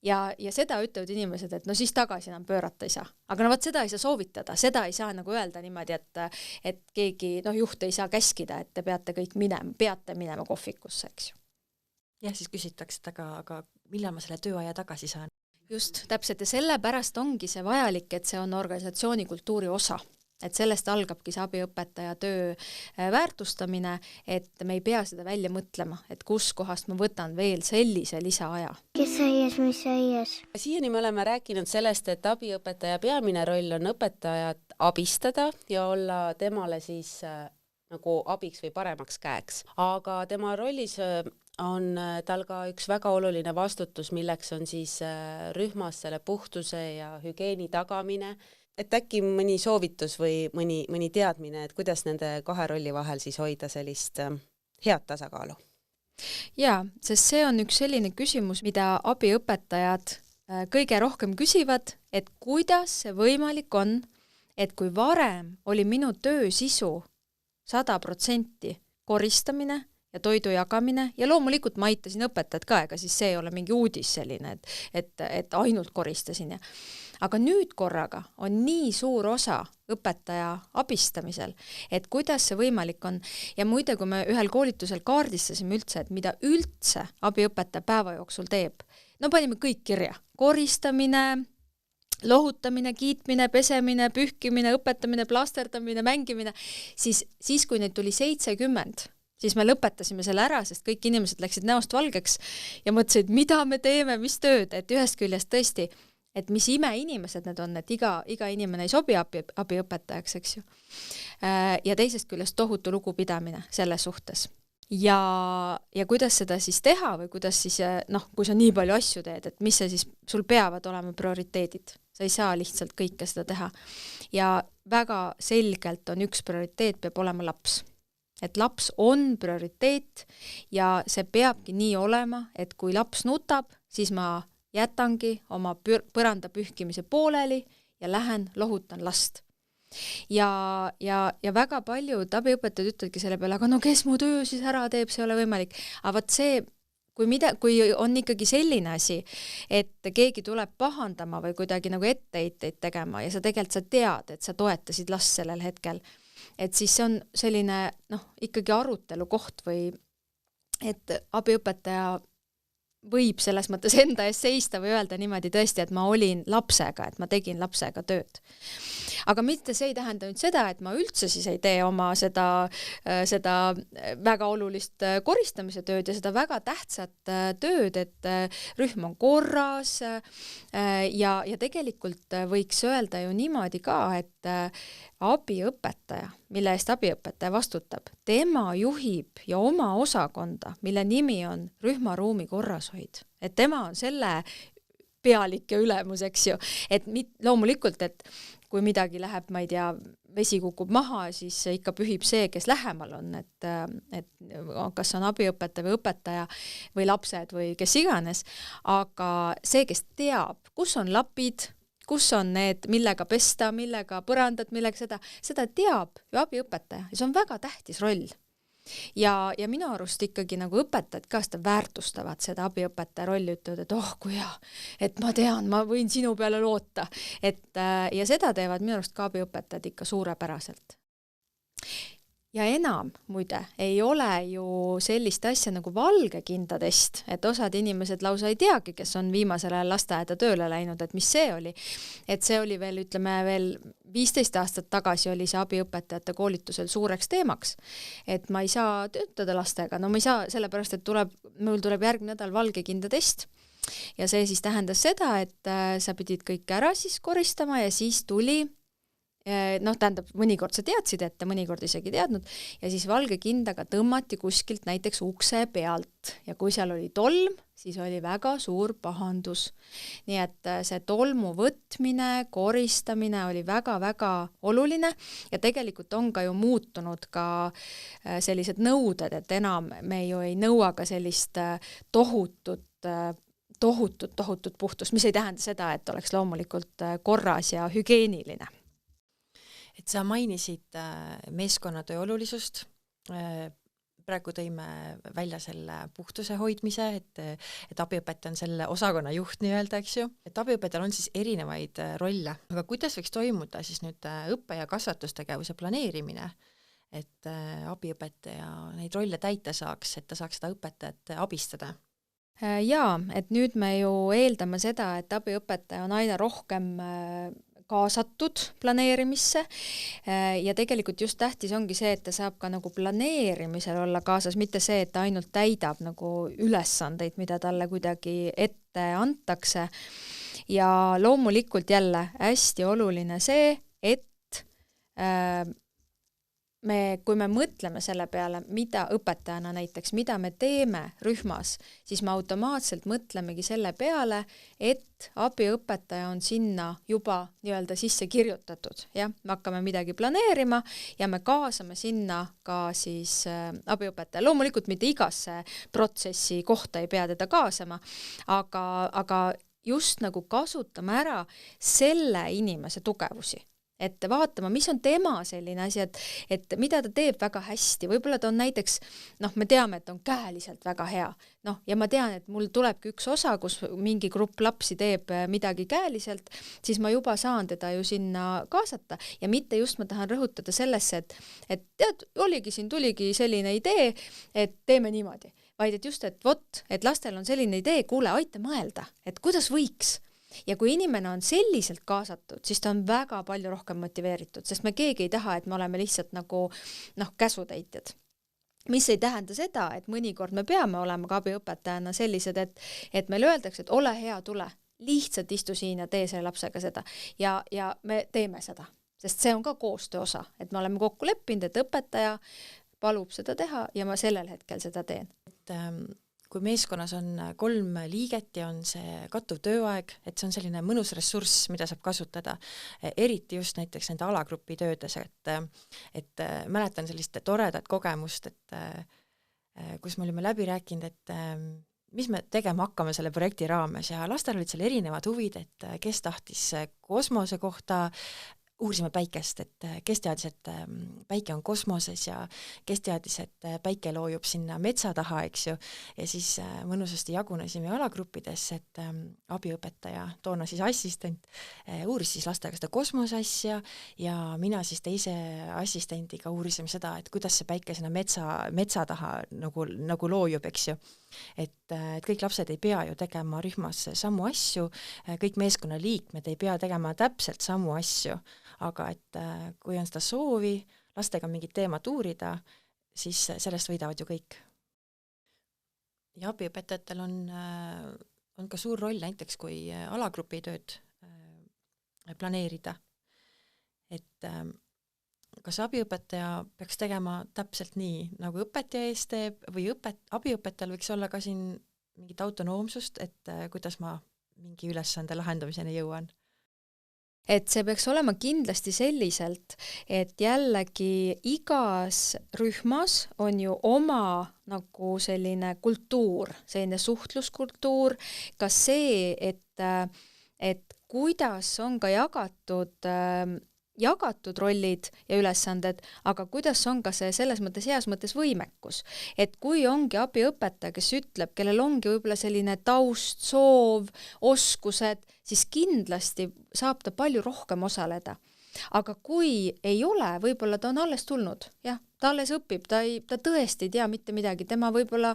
Ja seda ütlevad inimesed, et siis tagasi enam pöörata ei saa. Aga vaat seda ei saa soovitada, seda ei saa nagu öelda niimoodi, et keegi juht ei saa käskida, et te peate kõik minema kohvikusse, eks ju. Ja siis küsitakse, aga millal ma selle tööaja tagasi saan? Just, täpselt, ja sellepärast ongi see vajalik, et see on organisatsiooni kultuuri osa. Et sellest algabki see abiõpetaja töö väärtustamine, et me ei pea seda välja mõtlema, et kus kohast ma võtan veel sellise lisaaja. Kes aias, mis aias? Siiani me oleme rääkinud sellest, et abiõpetaja peamine roll on õpetajat abistada ja olla temale siis nagu abiks või paremaks käeks. Aga tema rollis on tal ka üks väga oluline vastutus, milleks on siis rühmas selle puhtuse ja hügieeni tagamine. et äkki mõni soovitus või mõni teadmine, et kuidas nende kahe rolli vahel siis hoida sellist head tasakaalu? Jaa, sest see on üks selline küsimus, mida abiõpetajad kõige rohkem küsivad, et kuidas see võimalik on, et kui varem oli minu töö sisu 100% koristamine ja toidu jagamine ja loomulikult ma aitasin õpetajat ka, ega siis see ei ole mingi uudis selline, et ainult koristasin. Aga nüüd korraga on nii suur osa õpetaja abistamisel, et kuidas see võimalik on. Ja muide, kui me ühel koolitusel kaardistasime üldse, et mida üldse abiõpetaja päeva jooksul teeb, no panime kõik kirja. Koristamine, lohutamine, kiitmine, pesemine, pühkimine, õpetamine, plasterdamine, mängimine, siis kui neid tuli 70, siis me lõpetasime selle ära, sest kõik inimesed läksid näost valgeks ja mõtlesid, mida me teeme, mis tööd, et ühest küljest tõesti, et mis imeinimesed need on, et iga inimene ei sobi abiõpetajaks, eks ju. Ja teisest küljest tohutu lugupidamine selle suhtes. Ja kuidas seda siis teha või kuidas siis, kui sa nii palju asju teed, et mis see siis, sul peavad olema prioriteedid. Sa ei saa lihtsalt kõike seda teha. Ja väga selgelt on üks prioriteet, peab olema laps. Et laps on prioriteet ja see peabki nii olema, et kui laps nutab, siis ma jätangi oma põranda pühkimise pooleli ja lähen lohutan last. Ja väga paljud abiõpetajad ütlevadki selle peale, aga no kes mu töö siis ära teeb, see ei ole võimalik. Aga vaat see, kui on ikkagi selline asi, et keegi tuleb pahandama või kuidagi nagu etteheiteid tegema ja sa tegelikult tead, et sa toetasid last sellel hetkel, et siis see on selline ikkagi arutelu koht või et abiõpetaja võib selles mõttes enda eest seista või öelda niimoodi tõesti, et ma olin lapsega, et ma tegin lapsega tööd. Aga mitte see ei tähenda nüüd seda, et ma üldse siis ei tee oma seda väga olulist koristamise tööd ja seda väga tähtsat tööd, et rühm on korras ja tegelikult võiks öelda ju niimoodi ka, et abiõpetaja, mille eest abiõpetaja vastutab, tema juhib ja oma osakonda, mille nimi on rühmaruumi korrashoid. Et tema on selle pealik ja ülemus, eks ju. Et loomulikult, et kui midagi läheb, ma ei tea, vesi kukub maha, siis ikka pühib see, kes lähemal on, et kas on abiõpetaja või õpetaja või lapsed või kes iganes. Aga see, kes teab, kus on lapid, kus on need, millega pesta, millega põrandad, millega seda teab ju abiõpetaja ja see on väga tähtis roll. Ja minu arust ikkagi nagu õpetajad ka seda väärtustavad seda abiõpetaja rolli, ütlevad, et kui hea, et ma tean, ma võin sinu peale loota. Ja seda teevad minu arust ka abiõpetajad ikka suurepäraselt. Ja enam, muide, ei ole ju sellist asja nagu valgekindatest, et osad inimesed lausa ei teagi, kes on viimasel ajal lasteaeda tööle läinud, et mis see oli. Et see oli veel, ütleme, veel 15 aastat tagasi oli see abiõpetajate koolitusel suureks teemaks. Et ma ei saa töötada lastega, no ma ei saa, sellepärast, et mul tuleb järgmine nädal valgekindatest. Ja see siis tähendas seda, et sa pidid kõik ära siis koristama ja siis tuli tähendab, mõnikord sa teadsid ette, mõnikord isegi teadnud ja siis valgekindaga tõmmati kuskilt näiteks ukse pealt ja kui seal oli tolm, siis oli väga suur pahandus. Nii et see tolmu võtmine, koristamine oli väga-väga oluline ja tegelikult on ka ju muutunud ka sellised nõuded, et enam me ju ei nõua ka sellist tohutut puhtust, mis ei tähenda seda, et oleks loomulikult korras ja hügeeniline. Et sa mainisid meeskonnatöö olulisust, praegu tõime välja selle puhtuse hoidmise, et abiõpetaja on selle osakonna juht nii-öelda, eks ju. Et abiõpetajal on siis erinevaid rolle, aga kuidas võiks toimuda siis nüüd õppe- ja kasvatustegevuse planeerimine, et abiõpetaja neid rolle täita saaks, et ta saaks seda õpetajat abistada? Jaa, et nüüd me ju eeldame seda, et abiõpetaja on aina rohkem kaasatud planeerimisse ja tegelikult just tähtis ongi see, et ta saab ka nagu planeerimisel olla kaasas, mitte see, et ta ainult täidab nagu ülesandeid, mida talle kuidagi ette antakse. Ja loomulikult jälle hästi oluline see, et kui me mõtleme selle peale, mida õpetajana näiteks, mida me teeme rühmas, siis me automaatselt mõtlemegi selle peale, et abiõpetaja on sinna juba nii-öelda sisse kirjutatud. Jah, me hakkame midagi planeerima ja me kaasame sinna ka siis abiõpetaja. Loomulikult mitte igasse protsessi kohta ei pea teda kaasama, aga just nagu kasutame ära selle inimese tugevusi. Et vaatama, mis on tema selline asi, et mida ta teeb väga hästi. Võib-olla ta on näiteks, me teame, et on käeliselt väga hea. Ja ma tean, et mul tulebki üks osa, kus mingi grupp lapsi teeb midagi käeliselt, siis ma juba saan teda ju sinna kaasata. Ja mitte just ma tahan rõhutada sellesse, et tead, tuligi selline idee, et teeme niimoodi. Vaid et just, et lastel on selline idee, kuule, aita mõelda, et kuidas võiks. Ja kui inimene on selliselt kaasatud, siis ta on väga palju rohkem motiveeritud, sest me keegi ei taha, et me oleme lihtsalt nagu käsutäitjad. Mis ei tähenda seda, et mõnikord me peame olema ka abiõpetajana sellised, et meile öeldakse, et ole hea, tule, lihtsalt istu siin ja tee selle lapsega seda. Ja me teeme seda, sest see on ka koostöö osa, et me oleme kokku leppinud, et õpetaja palub seda teha ja ma sellel hetkel seda teen. Kui meeskonnas on 3 liiget ja on see kattuv tööaeg, et see on selline mõnus ressurss, mida saab kasutada, eriti just näiteks nende alagrupi töödes, et mäletan sellist toredat kogemust, et kus me olime läbi rääkinud, et mis me tegema hakkame selle projekti raames ja lastel olid seal erinevad huvid, et kes tahtis kosmose kohta, uurisime päikest, et kes teadis, et päike on kosmoses ja kes teadis, et päike loojub sinna metsa taha, eks ju, ja siis mõnusasti jagunesime alagrupides, et abiõpetaja, toona siis assistent, uuris siis lastega seda kosmose asja ja mina siis teise assistendiga uurisime seda, et kuidas see päike sinna metsa taha nagu loojub, eks ju. Et kõik lapsed ei pea ju tegema rühmas samu asju, kõik meeskonna liikmed ei pea tegema täpselt samu asju, aga et kui on seda soovi lastega mingit teemat uurida, siis sellest võidavad ju kõik. Ja abiõpetajatel on ka suur roll näiteks, kui alagrupi tööd planeerida. Et kas abiõpetaja peaks tegema täpselt nii, nagu õpetaja ees teeb või abiõpetajal võiks olla ka siin mingit autonoomsust, et kuidas ma mingi ülesande lahendamiseni jõuan? Et see peaks olema kindlasti selliselt, et jällegi igas rühmas on ju oma nagu selline kultuur, selline suhtluskultuur, ka see, et kuidas on ka jagatud rollid ja ülesanded, aga kuidas on ka see selles mõttes heas mõttes võimekus. Et kui ongi abiõpetaja, kes ütleb, kellel ongi võib-olla selline taust, soov, oskused, siis kindlasti saab ta palju rohkem osaleda. Aga kui ei ole, võib-olla ta on alles tulnud, jah, ta alles õpib, ta tõesti ei tea mitte midagi, tema võib-olla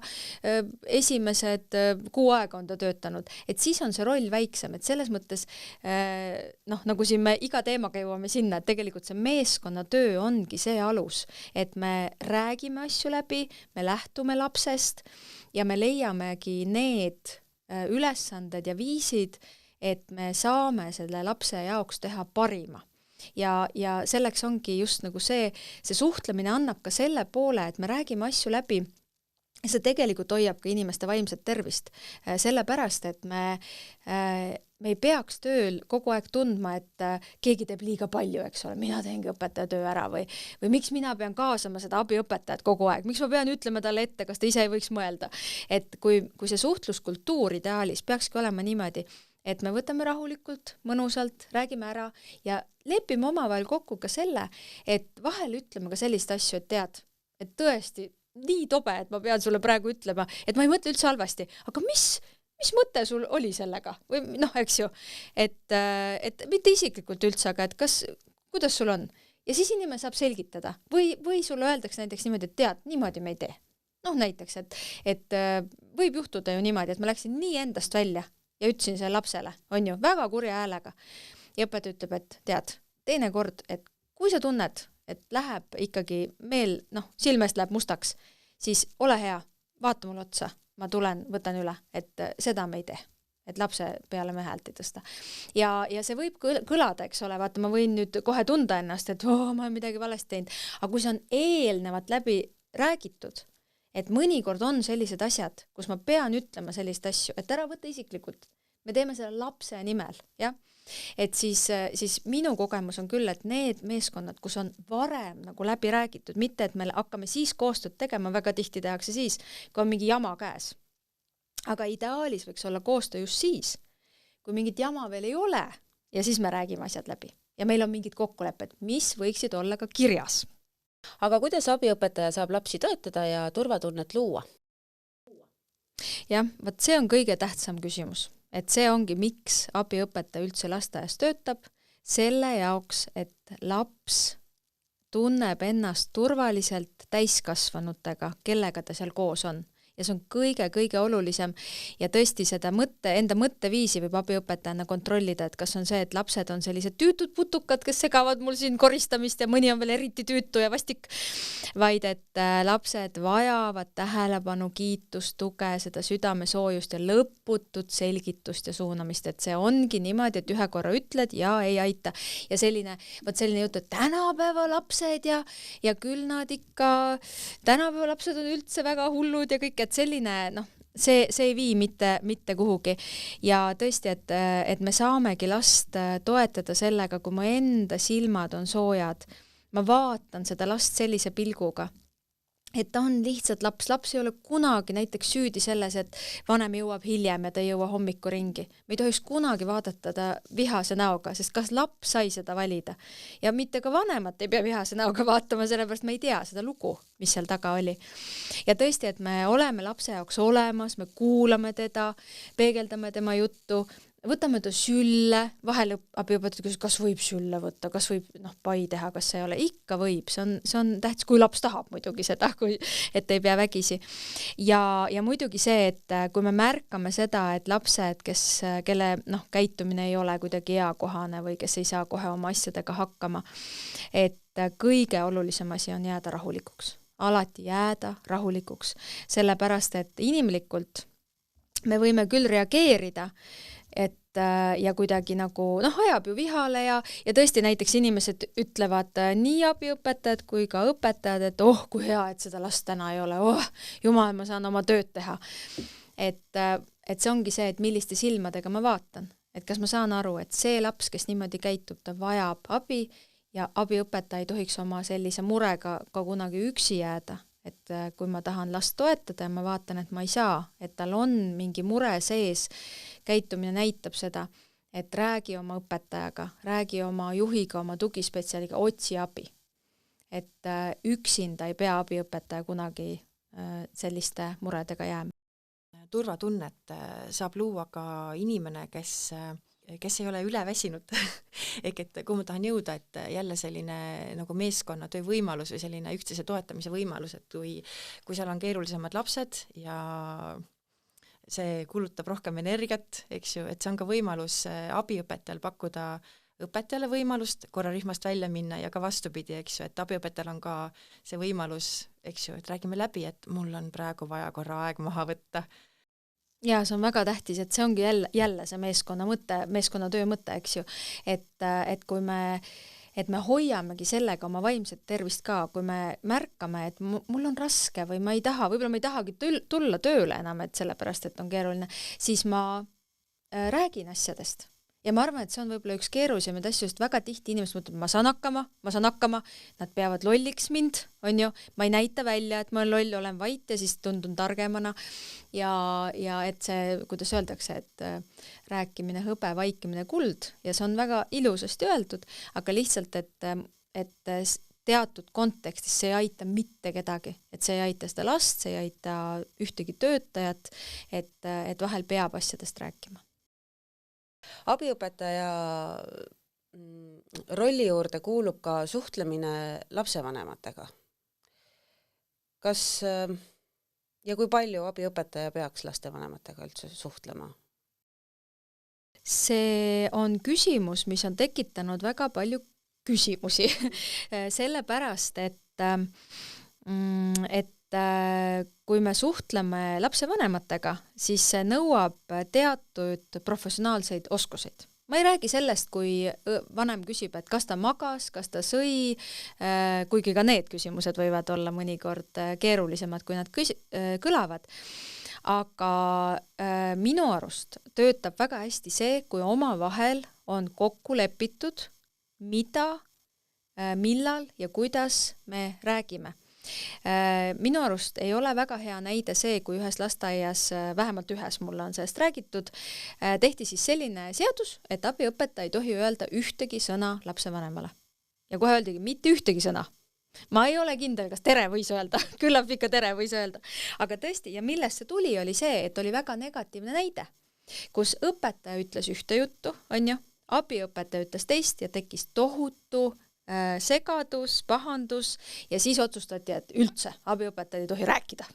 esimesed 6 aega on ta töötanud, et siis on see roll väiksem, et selles mõttes nagu siin me iga teemaga jõuame sinna, et tegelikult see meeskonnatöö ongi see alus, et me räägime asju läbi, me lähtume lapsest ja me leiamegi need ülesanded ja viisid, et me saame selle lapse jaoks teha parima. Ja selleks ongi just nagu see suhtlemine annab ka selle poole, et me räägime asju läbi ja see tegelikult hoiab ka inimeste vaimset tervist. Sellepärast, et me ei peaks tööl kogu aeg tundma, et keegi teeb liiga palju, eks ole, mina teengi õpetaja töö ära või miks mina pean kaasama seda abiõpetajat kogu aeg, miks ma pean ütlema talle ette, kas ta ise ei võiks mõelda. Et kui see suhtluskultuur ideaalis peakski olema niimoodi, et me võtame rahulikult, mõnusalt, räägime ära ja lepime omavahel kokku ka selle, et vahel ütleme ka sellist asju, et tead, et tõesti nii tobe, et ma pean sulle praegu ütlema, et ma ei mõtle üldse halvasti, aga mis mõte sul oli sellega? Või eks ju, et mitte isiklikult üldse, aga et kuidas sul on? Ja siis inimene saab selgitada või sulle öeldakse näiteks niimoodi, et tead, niimoodi me ei tee. Näiteks, et võib juhtuda ju niimoodi, et ma läksin nii endast välja ja ütlesin selle lapsele, on ju, väga kurja häälega. Ja õpetaja ütleb, et tead, teinekord, et kui sa tunned, et läheb ikkagi meel, silmest läheb mustaks, siis ole hea, vaata mulle otsa, ma tulen, võtan üle, et seda me ei tee. et lapse peale me häält ei tõsta. Ja see võib kõlada, eks ole, vaata, ma võin nüüd kohe tunda ennast, et ma olen midagi valesti teinud, aga kui see on eelnevalt läbi räägitud, et mõnikord on sellised asjad, kus ma pean ütlema sellist asju, et ära võtta isiklikult, me teeme selle lapse nimel, jah, et siis minu kogemus on küll, et need meeskonnad, kus on varem nagu läbi räägitud, mitte et me hakkame siis koostööd tegema, väga tihti tehakse siis, kui on mingi jama käes. Aga ideaalis võiks olla koostöö just siis, kui mingit jama veel ei ole ja siis me räägime asjad läbi. Ja meil on mingid kokkulepped, mis võiksid olla ka kirjas. Aga kuidas abiõpetaja saab lapsi toetada ja turvatunnet luua? Jah, võt see on kõige tähtsam küsimus. Et see ongi, miks abiõpetaja üldse lasteaias töötab, selle jaoks, et laps tunneb ennast turvaliselt täiskasvanutega, kellega ta seal koos on. Ja see on kõige olulisem ja tõesti seda enda mõtteviisi võib abiõpetajana kontrollida, et kas on see, et lapsed on sellised tüütud putukad, kes segavad mul siin koristamist ja mõni on veel eriti tüütu ja vastik, vaid et lapsed vajavad tähelepanu, kiitust, tuge, seda südamesoojust ja lõputut selgitust ja suunamist, et see ongi niimoodi, et ühe korra ütled ja ei aita. Ja selline jutt, et tänapäeva lapsed ja küll nad ikka, tänapäeva lapsed on üldse väga hullud ja kõik, et selline, see ei vii mitte kuhugi. Ja tõesti, et me saamegi last toetada sellega, kui mu enda silmad on soojad. Ma vaatan seda last sellise pilguga, et ta on lihtsalt laps ei ole kunagi näiteks süüdi selles, et vanem jõuab hiljem ja ta ei jõua hommiku ringi. Me ei tohiks kunagi vaadata ta vihase näoga, sest kas laps sai seda valida. Ja mitte ka vanemat ei pea vihase näoga vaatama, sellepärast me ei tea seda lugu, mis seal taga oli. Ja tõesti, et me oleme lapse jaoks olemas, me kuulame teda, peegeldame tema juttu, võtame ta sülle, vahel abiõpetajad küsivad, kas võib sülle võtta, kas võib pai teha, kas see ei ole, ikka võib, see on tähtis, kui laps tahab muidugi seda, et ei pea vägisi. Ja muidugi see, et kui me märkame seda, et lapsed, kelle käitumine ei ole kuidagi eakohane või kes ei saa kohe oma asjadega hakkama, et kõige olulisem asi on jääda rahulikuks. Alati jääda rahulikuks, sellepärast, et inimlikult me võime küll reageerida, ja kuidagi nagu, ajab ju vihale ja tõesti näiteks inimesed ütlevad nii abiõpetajad kui ka õpetajad, et kui hea, et seda last täna ei ole, jumal, ma saan oma tööd teha. Et see ongi see, et milliste silmadega ma vaatan, et kas ma saan aru, et see laps, kes niimoodi käitub, ta vajab abi ja abiõpetaja ei tohiks oma sellise murega ka kunagi üksi jääda. Et kui ma tahan last toetada ja ma vaatan, et ma ei saa, et tal on mingi mure sees, käitumine näitab seda, et räägi oma õpetajaga, räägi oma juhiga, oma tugispetsialiga, otsi abi. Et üksinda ei pea abiõpetaja kunagi selliste muredega jääma. Turvatunnet saab luua ka inimene, kes ei ole üle väsinud. Ehk et kui ma tahan jõuda, et jälle selline nagu meeskonnatöö võimalus või selline üksteise toetamise võimalus, et kui seal on keerulisemad lapsed ja see kulutab rohkem energiat, eks ju, et see on ka võimalus abiõpetajal pakkuda õpetajale võimalust korra rühmast välja minna ja ka vastupidi, eks ju, et abiõpetajal on ka see võimalus, eks ju, et räägime läbi, et mul on praegu vaja korra aeg maha võtta. Ja see on väga tähtis, et see ongi jälle see meeskonnatöö mõte, eks ju, et kui me hoiamegi sellega oma vaimset tervist ka, kui me märkame, et mul on raske või ma ei taha, võib-olla ma ei tahagi tulla tööle enam, et sellepärast, et on keeruline, siis ma räägin asjadest. Ja ma arvan, et see on võib-olla üks keerulisemaid asju, sest väga tihti inimesed mõtlevad, ma saan hakkama, nad peavad lolliks mind, on ju, ma ei näita välja, et ma olen loll, olen vait ja siis tundun targemana ja et see, kuidas öeldakse, et rääkimine hõbe, vaikimine kuld ja see on väga ilusasti öeldud, aga lihtsalt, et teatud kontekstis see ei aita mitte kedagi, et see ei aita seda last, see ei aita ühtegi töötajat, et vahel peab asjadest rääkima. Abiõpetaja rolli juurde kuulub ka suhtlemine lapsevanematega. Kas ja kui palju abiõpetaja peaks lastevanematega üldse suhtlema? See on küsimus, mis on tekitanud väga palju küsimusi. Sellepärast, et kui me suhtleme lapsevanematega, siis see nõuab teatud professionaalseid oskuseid. Ma ei räägi sellest, kui vanem küsib, et kas ta magas, kas ta sõi, kuigi ka need küsimused võivad olla mõnikord keerulisemad, kui nad kõlavad. Aga minu arust töötab väga hästi see, kui omavahel on kokku lepitud, mida, millal ja kuidas me räägime. Minu arust ei ole väga hea näide see, kui ühes lasteaias, vähemalt ühes mulle on sellest räägitud, tehti siis selline seadus, et abiõpetaja ei tohi öelda ühtegi sõna lapsevanemale. Ja kohe öeldigi, mitte ühtegi sõna. Ma ei ole kindel, kas tere võis öelda, küllap ikka tere võis öelda. Aga tõesti, ja millest see tuli, oli see, et oli väga negatiivne näide, kus õpetaja ütles ühte juttu, on ju, abiõpetaja ütles teist ja tekkis tohutu segadus, pahandus ja siis otsustati, et üldse abiõpetaja ei tohi rääkida.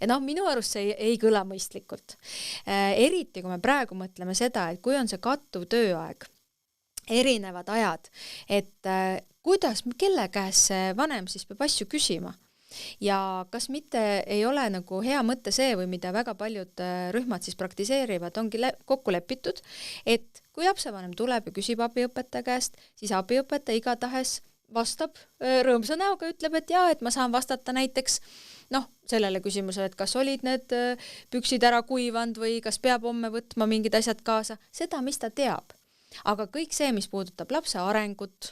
Ja minu arust see ei kõla mõistlikult. Eriti, kui me praegu mõtleme seda, et kui on see kattuv tööaeg, erinevad ajad, et kuidas, kelle käes see vanem siis peab asju küsima. Ja kas mitte ei ole nagu hea mõte see või mida väga paljud rühmad siis praktiseerivad, ongi kokku lepitud, et kui lapsevanem tuleb ja küsib abiõpetaja käest, siis abiõpetaja igatahes vastab rõõmsa näoga, ütleb, et jaa, et ma saan vastata näiteks sellele küsimusele, et kas olid need püksid ära kuivanud või kas peab homme võtma mingid asjad kaasa, seda, mis ta teab. Aga kõik see, mis puudutab lapse arengut,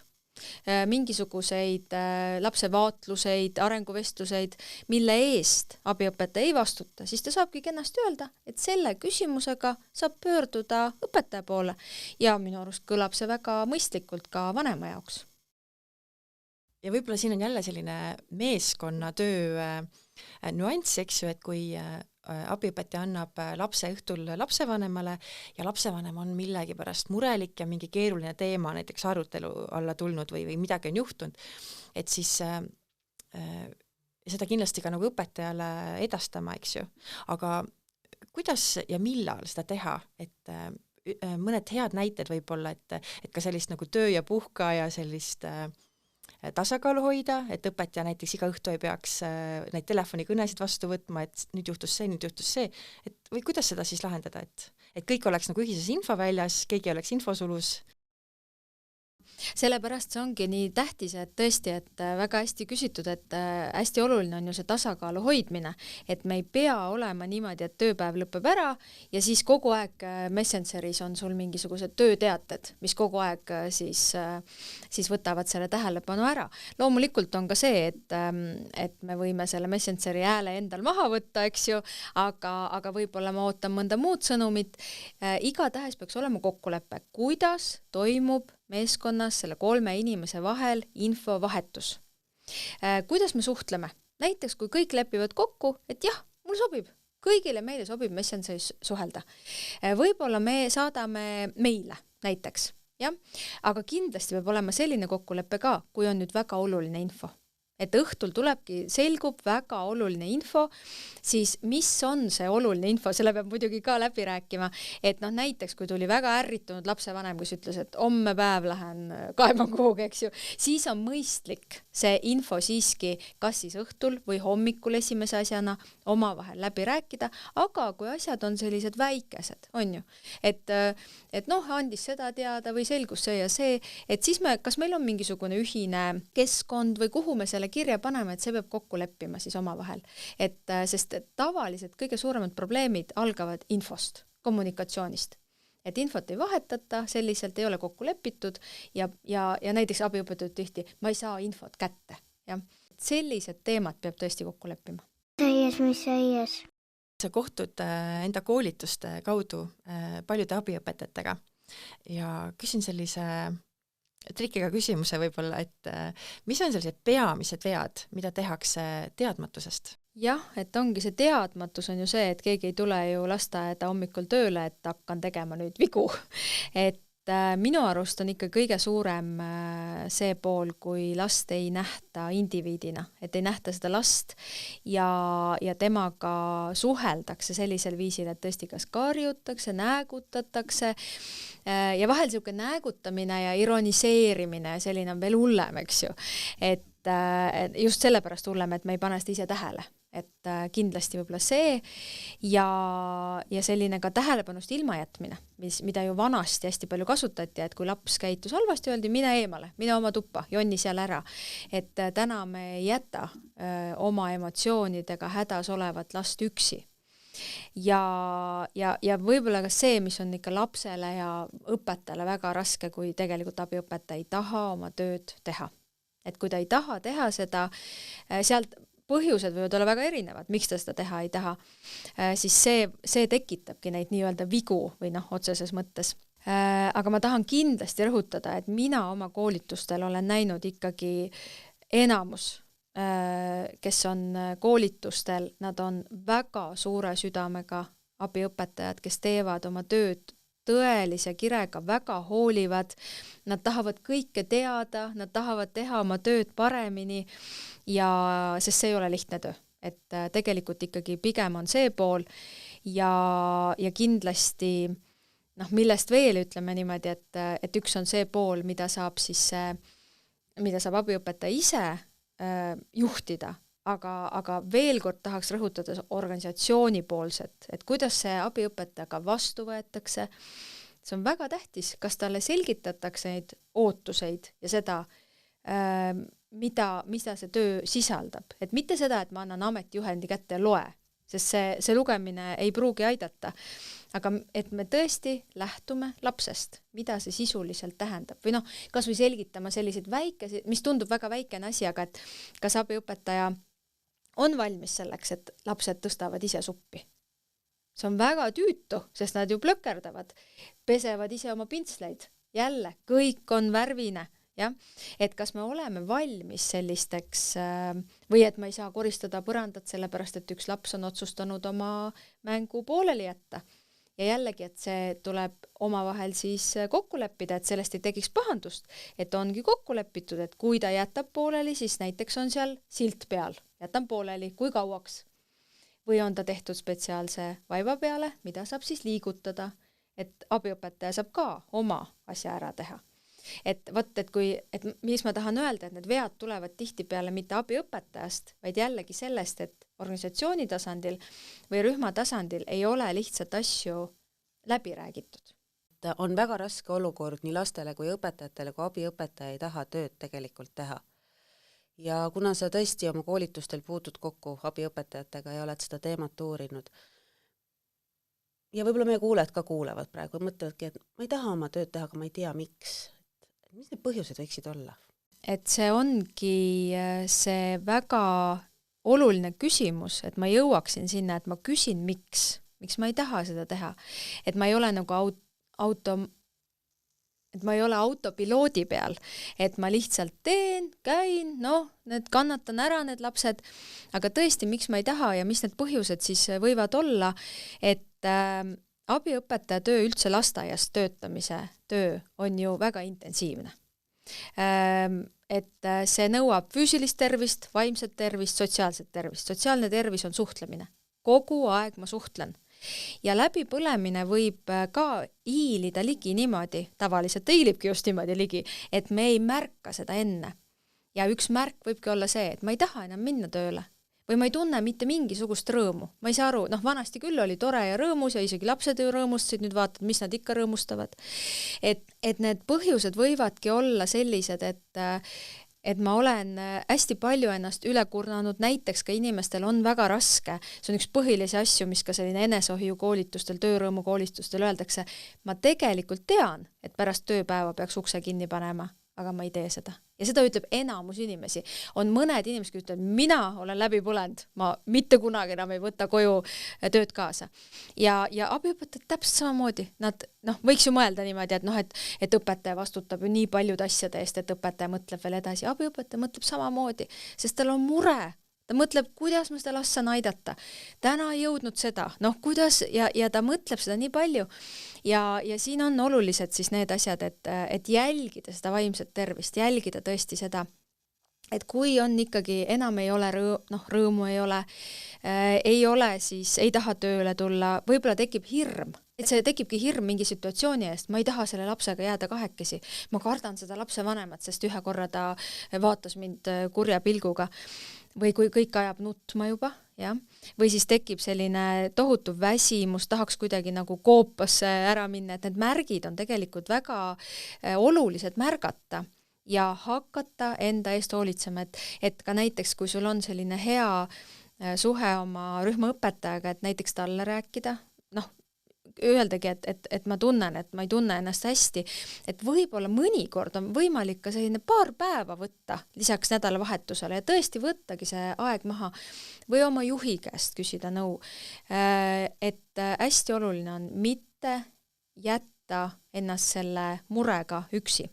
mingisuguseid lapse vaatluseid, arenguvestluseid, mille eest abiõpetaja ei vastuta, siis ta saabki ennast öelda, et selle küsimusega saab pöörduda õpetaja poole ja minu arust kõlab see väga mõistlikult ka vanema jaoks. Ja võib-olla siin on jälle selline meeskonnatöö nüanss, eks ju, et kui abiõpetaja annab lapse õhtul lapsevanemale ja lapsevanem on millegi pärast murelik ja mingi keeruline teema näiteks arutelu alla tulnud või midagi on juhtunud, et siis seda kindlasti ka nagu õpetajale edastama, eks ju. Aga kuidas ja millal seda teha, et mõned head näited võib-olla, et ka sellist nagu töö ja puhka ja sellist tasakaalu hoida, et õpetaja näiteks iga õhtu ei peaks neid telefonikõnesid vastu võtma, et nüüd juhtus see, et või kuidas seda siis lahendada, et kõik oleks nagu ühises infoväljas, keegi oleks infosulus. Sellepärast see ongi nii tähtis, et tõesti, et väga hästi küsitud, et hästi oluline on ju see tasakaalu hoidmine, et me ei pea olema niimoodi, et tööpäev lõpeb ära ja siis kogu aeg Messengeris on sul mingisugused tööteated, mis kogu aeg siis võtavad selle tähelepanu ära. Loomulikult on ka see, et me võime selle Messengeri hääle endal maha võtta, eks ju, aga võib-olla ma ootan mõnda muud sõnumit. Igatahes peaks olema kokkulepe, kuidas toimub meeskonnas selle 3 inimese vahel infovahetus. Kuidas me suhtleme? Näiteks, kui kõik lepivad kokku, et jah, mul sobib, kõigile meile sobib Messengeris suhelda. Võib-olla me saadame meile näiteks, jah? Aga kindlasti peab olema selline kokkulepe ka, kui on nüüd väga oluline info. Et õhtul selgub väga oluline info, siis mis on see oluline info, selle peab muidugi ka läbi rääkima, et näiteks kui tuli väga ärritunud lapsevanem, kus ütles, et homme päev lähen kaeban kuhugi, eks ju, siis on mõistlik see info siiski kas siis õhtul või hommikul esimese asjana omavahel läbi rääkida, aga kui asjad on sellised väikesed, on ju, et andis seda teada või selgus see ja see, et siis kas meil on mingisugune ühine keskkond või kuhu me selle kirja paneme, et see peab kokku leppima siis omavahel. Sest tavaliselt kõige suuremad probleemid algavad infost, kommunikatsioonist. Et infot ei vahetata, selliselt ei ole kokku lepitud ja näiteks abiõpetajad tihti, ma ei saa infot kätte. Ja sellised teemad peab tõesti kokku leppima. Mis aies? Sa kohtud enda koolituste kaudu paljude abiõpetajatega ja küsin sellise trikiga küsimuse võib-olla, et mis on sellised peamised vead, mida tehakse teadmatusest? Jah, et ongi see teadmatus on ju see, et keegi ei tule ju lasteaeda hommikul tööle, et hakkan tegema nüüd vigu. Et minu arust on ikka kõige suurem see pool, kui last ei nähta indiviidina, et ei nähta seda last ja temaga suheldakse sellisel viisil, et tõesti kas karjutakse, näägutatakse ja vahel niisugune näägutamine ja ironiseerimine, selline on veel hullem, eks ju. Et just sellepärast hullem, et me ei pane seda ise tähele. et kindlasti võib-olla see ja selline ka tähelepanust ilmajätmine, mida ju vanasti hästi palju kasutati, et kui laps käitus halvasti, öeldi mine eemale, mine oma tuppa, jonni seal ära. Et täna me ei jäta oma emotsioonidega hädas olevat last üksi. Ja võib-olla ka see, mis on ikka lapsele ja õpetajale väga raske, kui tegelikult abiõpetaja ei taha oma tööd teha. Et kui ta ei taha teha seda, sealt põhjused võivad olla väga erinevad, miks ta seda teha ei taha, siis see tekitabki neid nii-öelda vigu või otseses mõttes. Aga ma tahan kindlasti rõhutada, et mina oma koolitustel olen näinud ikkagi enamus, kes on koolitustel, nad on väga suure südamega abiõpetajad, kes teevad oma tööd tõelise kirega, väga hoolivad, nad tahavad kõike teada, nad tahavad teha oma tööd paremini ja sest see ei ole lihtne töö, et tegelikult ikkagi pigem on see pool ja kindlasti millest veel ütleme niimoodi, et üks on see pool, mida saab abiõpetaja ise juhtida, aga veel kord tahaks rõhutada organisatsiooni poolset, et kuidas see abiõpetaja ka vastu võetakse, see on väga tähtis, kas talle selgitatakse neid ootuseid ja seda, mida see töö sisaldab. Et mitte seda, et ma annan ametijuhendi kätte ja loe, sest see lugemine ei pruugi aidata, aga et me tõesti lähtume lapsest, mida see sisuliselt tähendab. Või kas või selgitama selliseid väikeseid, mis tundub väga väikene asi, aga et kas abiõpetaja on valmis selleks, et lapsed tõstavad ise suppi. See on väga tüütu, sest nad ju plökerdavad, pesevad ise oma pintsleid. Jälle, kõik on värvine. Ja? Et kas me oleme valmis sellisteks või et ma ei saa koristada põrandat sellepärast, et üks laps on otsustanud oma mängu pooleli jätta. Ja jällegi, et see tuleb omavahel siis kokku leppida, et sellest ei tekiks pahandust, et ongi kokku lepitud, et kui ta jätab pooleli, siis näiteks on seal silt peal, jätan pooleli, kui kauaks. Või on ta tehtud spetsiaalse vaiba peale, mida saab siis liigutada, et abiõpetaja saab ka oma asja ära teha. Et mis ma tahan öelda, et need vead tulevad tihti peale mitte abiõpetajast, vaid jällegi sellest, et organisatsiooni tasandil või rühma tasandil ei ole lihtsalt asju läbi räägitud. On väga raske olukord nii lastele kui õpetajatele, kui abiõpetaja ei taha tööd tegelikult teha. Ja kuna sa tõesti oma koolitustel puutud kokku abiõpetajatega ja oled seda teemat uurinud, ja võib-olla meie kuulajad ka kuulevad praegu, mõtlevadki, et ma ei taha oma tööd teha, aga ma ei tea, miks. Mis need põhjused võiksid olla? Et see ongi see väga oluline küsimus, et ma jõuaksin sinna, et ma küsin, miks ma ei taha seda teha. Et ma ei ole nagu et ma ei ole autopiloodi peal, et ma lihtsalt teen, käin, need kannatan ära need lapsed, aga tõesti, miks ma ei taha ja mis need põhjused siis võivad olla, et abiõpetaja töö üldse lasteaias töötamise töö on ju väga intensiivne. Et see nõuab füüsilist tervist, vaimset tervist, sotsiaalset tervist. Sotsiaalne tervis on suhtlemine. Kogu aeg ma suhtlen. Ja läbipõlemine võib ka hiilida ligi niimoodi, tavaliselt ta hiilibki just niimoodi ligi, et me ei märka seda enne. Ja üks märk võibki olla see, et ma ei taha enam minna tööle. Või ma ei tunne mitte mingisugust rõõmu. Ma ei saa aru, vanasti küll oli tore ja rõõmus ja isegi lapsed ju rõõmustasid, nüüd vaatad, mis nad ikka rõõmustavad. Et need põhjused võivadki olla sellised, et ma olen hästi palju ennast üle kurnanud, näiteks ka inimestel on väga raske. See on üks põhilisi asju, mis ka selline enesehoiu koolitustel, töörõõmu koolitustel öeldakse. Ma tegelikult tean, et pärast tööpäeva peaks ukse kinni panema, aga ma ei tee seda. Ja seda ütleb enamus inimesi. On mõned inimesed, kes ütlevad, mina olen läbi põlenud, ma mitte kunagi enam ei võta koju tööd kaasa. Ja abiõpetajad täpselt samamoodi. Nad võiks ju mõelda niimoodi, et õpetaja vastutab ju nii paljud asjade eest, et õpetaja mõtleb veel edasi. Abiõpetaja mõtleb samamoodi, sest tal on mure. Ta mõtleb, kuidas ma seda last saan aidata. Täna ei jõudnud seda, kuidas, ja ta mõtleb seda nii palju. Ja siin on olulised siis need asjad, et jälgida seda vaimset tervist, jälgida tõesti seda, et kui on ikkagi enam ei ole rõõmu ei ole, siis ei taha tööle tulla, võib-olla tekib hirm, et see tekibki hirm mingi situatsiooni eest, ma ei taha selle lapsega jääda kahekesi, ma kardan seda lapsevanemat, sest ühe korra ta vaatas mind kurja pilguga või kui kõik ajab nutma juba, jah, või siis tekib selline tohutu väsimus, tahaks kuidagi nagu koopasse ära minna, et need märgid on tegelikult väga olulised märgata ja hakata enda eest hoolitsema, et ka näiteks, kui sul on selline hea suhe oma rühmaõpetajaga, et näiteks talle rääkida, öeldagi, et ma tunnen, et ma ei tunne ennast hästi, et võib-olla mõnikord on võimalik ka selline paar päeva võtta lisaks nädalavahetusele ja tõesti võttagi see aeg maha või oma juhi käest küsida nõu. Et hästi oluline on mitte jätta ennast selle murega üksi.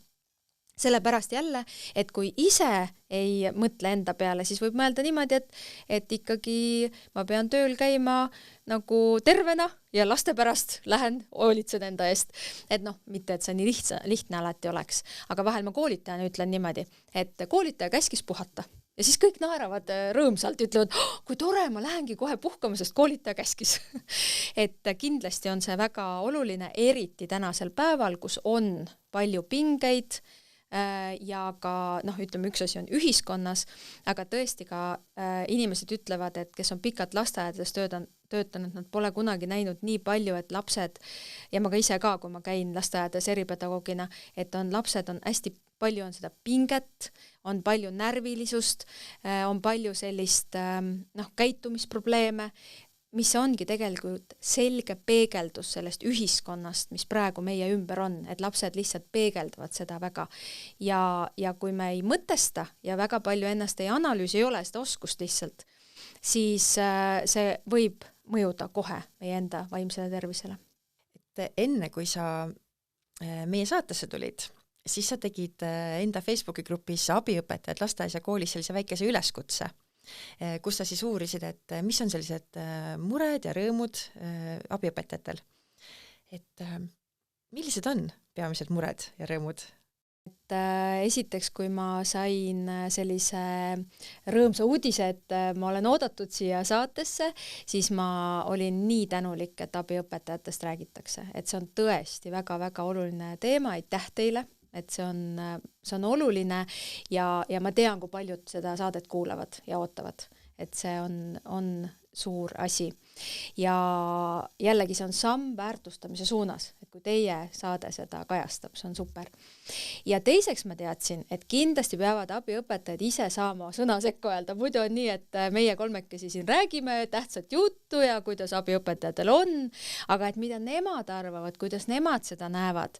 Sellepärast jälle, et kui ise ei mõtle enda peale, siis võib mõelda niimoodi, et ikkagi ma pean tööl käima nagu tervena ja laste pärast lähen hoolitsen enda eest. Et mitte, et see nii lihtne alati oleks, aga vahel ma koolitajana ütlen niimoodi, et koolitaja käskis puhata. Ja siis kõik naeravad rõõmsalt, ütlevad, kui tore, ma lähengi kohe puhkama, sest koolitaja käskis. Et kindlasti on see väga oluline, eriti tänasel päeval, kus on palju pingeid, ja ka, ütleme, üks asi on ühiskonnas, aga tõesti ka inimesed ütlevad, et kes on pikalt lasteaedades töötanud, nad pole kunagi näinud nii palju, et lapsed, ja ma ka ise ka, kui ma käin lasteaedades eripedagoogina, et lapsed on hästi palju on seda pinget, on palju närvilisust, on palju sellist käitumisprobleeme, mis ongi tegelikult selge peegeldus sellest ühiskonnast, mis praegu meie ümber on, et lapsed lihtsalt peegeldavad seda väga. Ja kui me ei mõtesta ja väga palju ennast ei analüüsi, ei ole seda oskust lihtsalt, siis see võib mõjuda kohe meie enda vaimsele tervisele. Et enne, kui sa meie saatesse tulid, siis sa tegid enda Facebooki grupis abiõpetajad lasteaias ja koolis sellise väikese üleskutse, kus sa siis uurisid, et mis on sellised mured ja rõõmud abiõpetajatel. Et millised on peamised mured ja rõõmud? Et esiteks, kui ma sain sellise rõõmsa uudise, et ma olen oodatud siia saatesse, siis ma olin nii tänulik, et abiõpetajatest räägitakse. Et see on tõesti väga-väga oluline teema, aitäh teile, et see on oluline ja ma tean, kui paljud seda saadet kuulavad ja ootavad, et see on suur asi. Ja jällegi see on samm väärtustamise suunas, et kui teie saade seda kajastab, see on super. Ja teiseks ma teadsin, et kindlasti peavad abiõpetajad ise saama sõna sekka öelda, muidu on nii, et meie kolmekesi siin räägime tähtsat juttu ja kuidas abiõpetajatel on, aga et mida nemad arvavad, kuidas nemad seda näevad.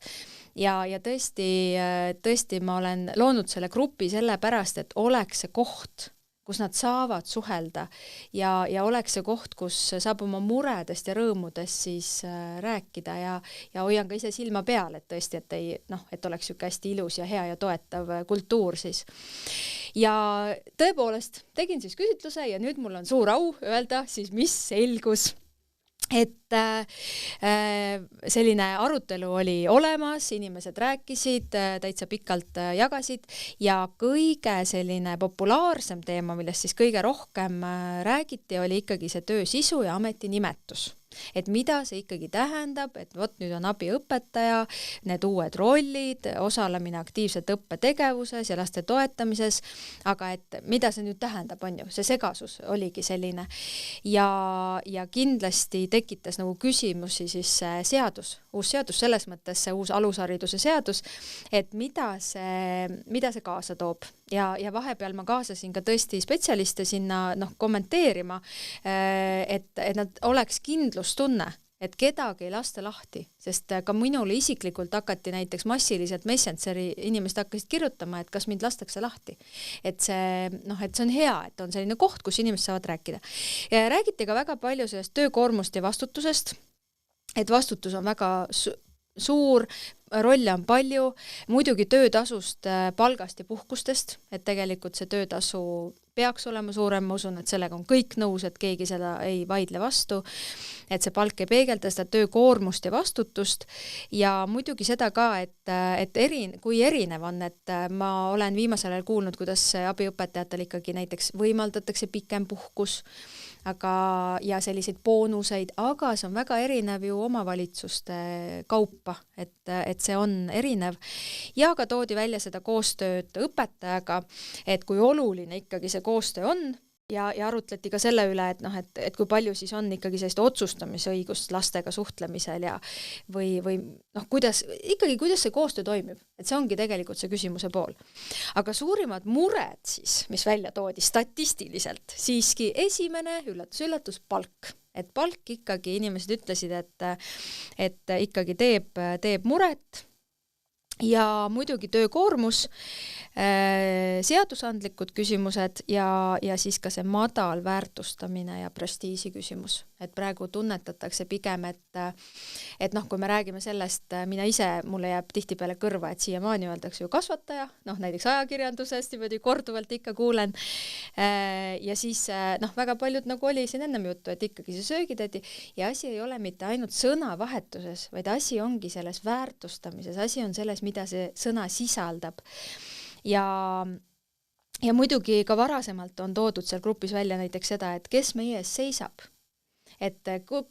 Ja tõesti ma olen loonud selle grupi sellepärast, et oleks see koht, kus nad saavad suhelda ja oleks see koht, kus saab oma muredest ja rõõmudest siis rääkida ja hoian ka ise silma peal, et tõesti, et oleks siuke hästi ilus ja hea ja toetav kultuur siis. Ja tõepoolest tegin siis küsitluse ja nüüd mul on suur au öelda siis, mis selgus. Et selline arutelu oli olemas, inimesed rääkisid, täitsa pikalt jagasid ja kõige selline populaarsem teema, millest siis kõige rohkem räägiti, oli ikkagi see töö sisu ja ametinimetus. Et mida see ikkagi tähendab, et vot nüüd on abiõpetaja, need uued rollid, osalemine aktiivselt õppetegevuses ja laste toetamises, aga et mida see nüüd tähendab, on ju, see segasus oligi selline. Ja kindlasti tekitas nagu küsimusi siis seadus, uus seadus, selles mõttes see uus alushariduse seadus, et mida see kaasa toob. Ja vahepeal ma kaasasin ka tõesti spetsialiste sinna kommenteerima, et nad oleks kindlustunne, et kedagi ei lasta lahti, sest ka minule isiklikult hakati näiteks massiliselt Messengeri inimesed hakkasid kirjutama, et kas mind lastakse lahti. Et see on hea, et on selline koht, kus inimesed saavad rääkida. Ja räägiti ka väga palju sellest töökoormust ja vastutusest, et vastutus on väga suur, rolle on palju, muidugi töötasust, palgast ja puhkustest, et tegelikult see töötasu peaks olema suurem, ma usun, et sellega on kõik nõus, et keegi seda ei vaidle vastu, et see palk ei peegelda seda töökoormust ja vastutust ja muidugi seda ka, kui erinev on, et ma olen viimasel ajal kuulnud, kuidas abiõpetajatel ikkagi näiteks võimaldatakse pikem puhkus, ja selliseid boonuseid, aga see on väga erinev ju omavalitsuste kaupa, et see on erinev. Ja ka toodi välja seda koostööd õpetajaga, et kui oluline ikkagi see koostöö on ja arutleti ka selle üle, et kui palju siis on ikkagi sellist otsustamisõigust lastega suhtlemisel ja või kuidas see koostöö toimib, et see ongi tegelikult see küsimuse pool. Aga suurimad mured siis, mis välja toodi statistiliselt, siiski esimene üllatus, palk. Et palk ikkagi, inimesed ütlesid, et ikkagi teeb muret ja muidugi töökoormus, seadusandlikud küsimused ja siis ka see madal väärtustamine ja prestiisi küsimus. Et praegu tunnetatakse pigem, et kui me räägime sellest, mulle jääb tihtipeale kõrva, et siiamaani öeldakse ju kasvataja, näiteks ajakirjandusest niimoodi korduvalt ikka kuulen, ja siis väga paljud oli siin ennem juttu, et ikkagi see söögitädi ja asi ei ole mitte ainult sõnavahetuses, vaid asi ongi selles väärtustamises, asi on selles, mida see sõna sisaldab. Ja muidugi ka varasemalt on toodud seal grupis välja näiteks seda, et kes meie ees seisab. Et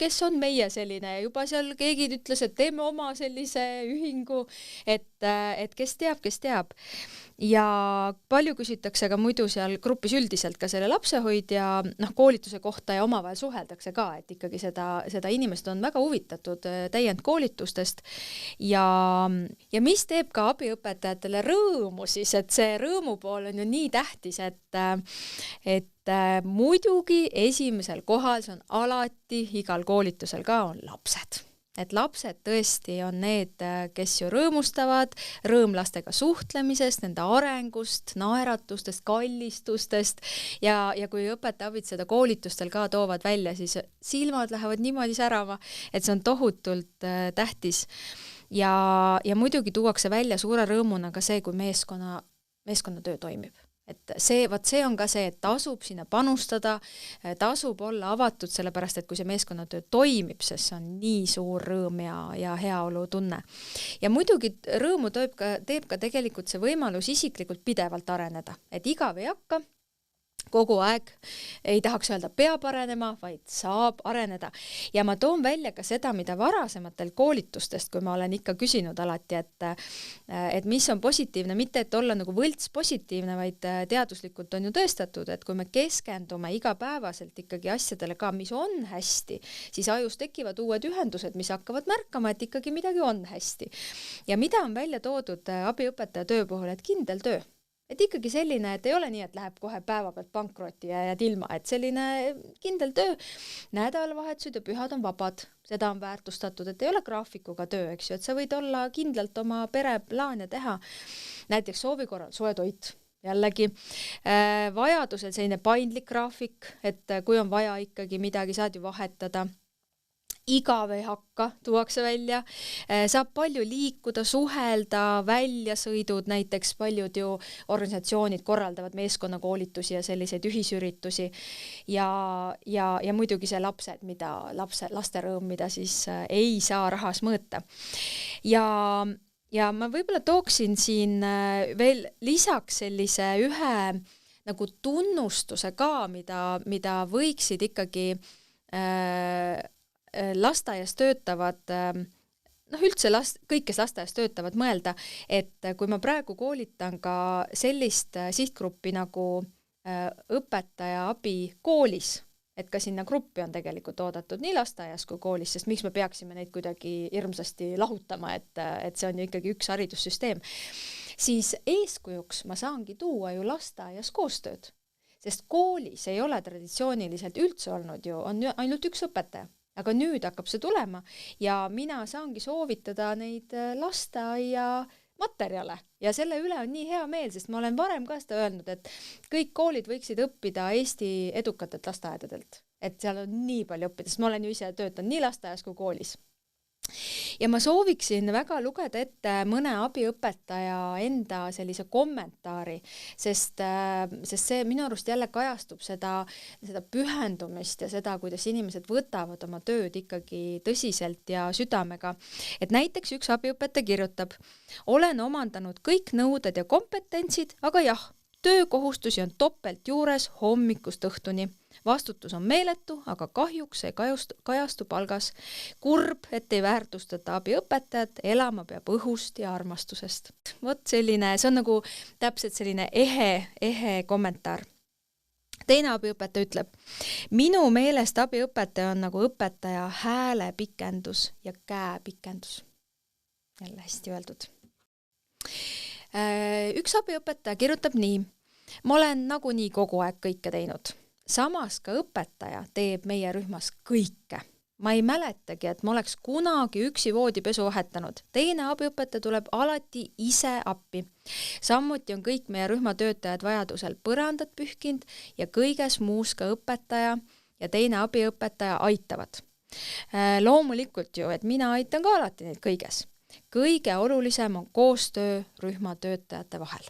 kes on meie selline, juba seal keegi ütles, et teeme oma sellise ühingu, et kes teab. Ja palju küsitakse ka muidu seal grupis üldiselt ka selle lapsehoidja koolituse kohta ja omavahel suheldakse ka, et ikkagi seda inimesed on väga huvitatud täiendkoolitustest ja mis teeb ka abiõpetajatele rõõmu siis, et see rõõmu pool on ju nii tähtis, et muidugi esimesel kohal, see on alati igal koolitusel ka, on lapsed. Et lapsed tõesti on need, kes ju rõõmustavad, rõõm lastega suhtlemisest, nende arengust, naeratustest, kallistustest ja kui õpetajaabid seda koolitustel ka toovad välja, siis silmad lähevad niimoodi särama, et see on tohutult tähtis. Ja muidugi tuuakse välja suure rõõmuna ka see, kui meeskonnatöö toimib. Et see on ka see, et tasub sinna panustada, tasub olla avatud, sellepärast, et kui see meeskonnatöö toimib, sest see on nii suur rõõm ja heaolu tunne. Ja muidugi rõõmu teeb ka tegelikult see võimalus isiklikult pidevalt areneda, et igav ei hakka, kogu aeg ei tahaks öelda peab arenema, vaid saab areneda. Ja ma toon välja ka seda, mida varasematel koolitustest, kui ma olen ikka küsinud alati, et mis on positiivne, mitte et olla nagu võlts positiivne, vaid teaduslikult on ju tõestatud, et kui me keskendume igapäevaselt ikkagi asjadele ka, mis on hästi, siis ajus tekivad uued ühendused, mis hakkavad märkama, et ikkagi midagi on hästi. Ja mida on välja toodud abiõpetaja töö puhul, et kindel töö. Et ikkagi selline, et ei ole nii, et läheb kohe päeva pealt pankrotti ja jääd ilma, et selline kindel töö, nädalavahetused ja pühad on vabad, seda on väärtustatud, et ei ole graafikuga töö, eks ju, et sa võid olla kindlalt oma pereplaane teha, näiteks soovi korral soe toit, jällegi vajadusel selline paindlik graafik, et kui on vaja ikkagi midagi, saad ju vahetada, igav ei hakka, tuuakse välja, saab palju liikuda, suhelda, väljasõidud, näiteks paljud ju organisatsioonid korraldavad meeskonnakoolitusi ja selliseid ühisüritusi ja muidugi see laste rõõm, mida siis ei saa rahas mõõta. Ja ma võib-olla tooksin siin veel lisaks sellise ühe nagu tunnustuse ka, mida võiksid ikkagi lasteaias töötavad, üldse kõik, kes lasteaias töötavad, mõelda, et kui ma praegu koolitan ka sellist sihtgruppi nagu õpetaja abi koolis, et ka sinna gruppi on tegelikult oodatud nii lasteaias kui koolis, sest miks me peaksime neid kuidagi hirmsasti lahutama, et see on ju ikkagi üks haridussüsteem, siis eeskujuks ma saangi tuua ju lasteaias koostööd, sest koolis ei ole traditsiooniliselt üldse olnud ju, on ainult üks õpetaja. Aga nüüd hakkab see tulema ja mina saangi soovitada neid lasteaia materjale ja selle üle on nii hea meel, sest ma olen varem ka seda öelnud, et kõik koolid võiksid õppida Eesti edukatelt lasteaedadelt, et seal on nii palju õppida, sest ma olen ju ise töötanud nii lasteaias kui koolis. ja ma sooviksin väga lugeda ette mõne abiõpetaja enda sellise kommentaari, sest see minu arust jälle kajastub seda pühendumist ja seda, kuidas inimesed võtavad oma tööd ikkagi tõsiselt ja südamega. Et näiteks üks abiõpetaja kirjutab: olen omandanud kõik nõuded ja kompetentsid, aga jah, töökohustusi on topelt juures hommikust õhtuni. Vastutus on meeletu, aga kahjuks ei kajastu palgas. Kurb, et ei väärtustata abiõpetajat, elama peab õhust ja armastusest. Vot selline, see on nagu täpselt selline ehe kommentaar. Teine abiõpetaja ütleb: minu meelest abiõpetaja on nagu õpetaja hääle pikendus ja käe pikendus. Jälle hästi öeldud. Üks abiõpetaja kirjutab nii: ma olen nagunii kogu aeg kõike teinud. Samas ka õpetaja teeb meie rühmas kõike. Ma ei mäletagi, et ma oleks kunagi üksi voodipesu vahetanud. Teine abiõpetaja tuleb alati ise appi. Samuti on kõik meie rühma töötajad vajadusel põrandat pühkinud ja kõiges muus ka õpetaja ja teine abiõpetaja aitavad. Loomulikult ju, et mina aitan ka alati neid kõiges. Kõige olulisem on koostöö rühma töötajate vahel.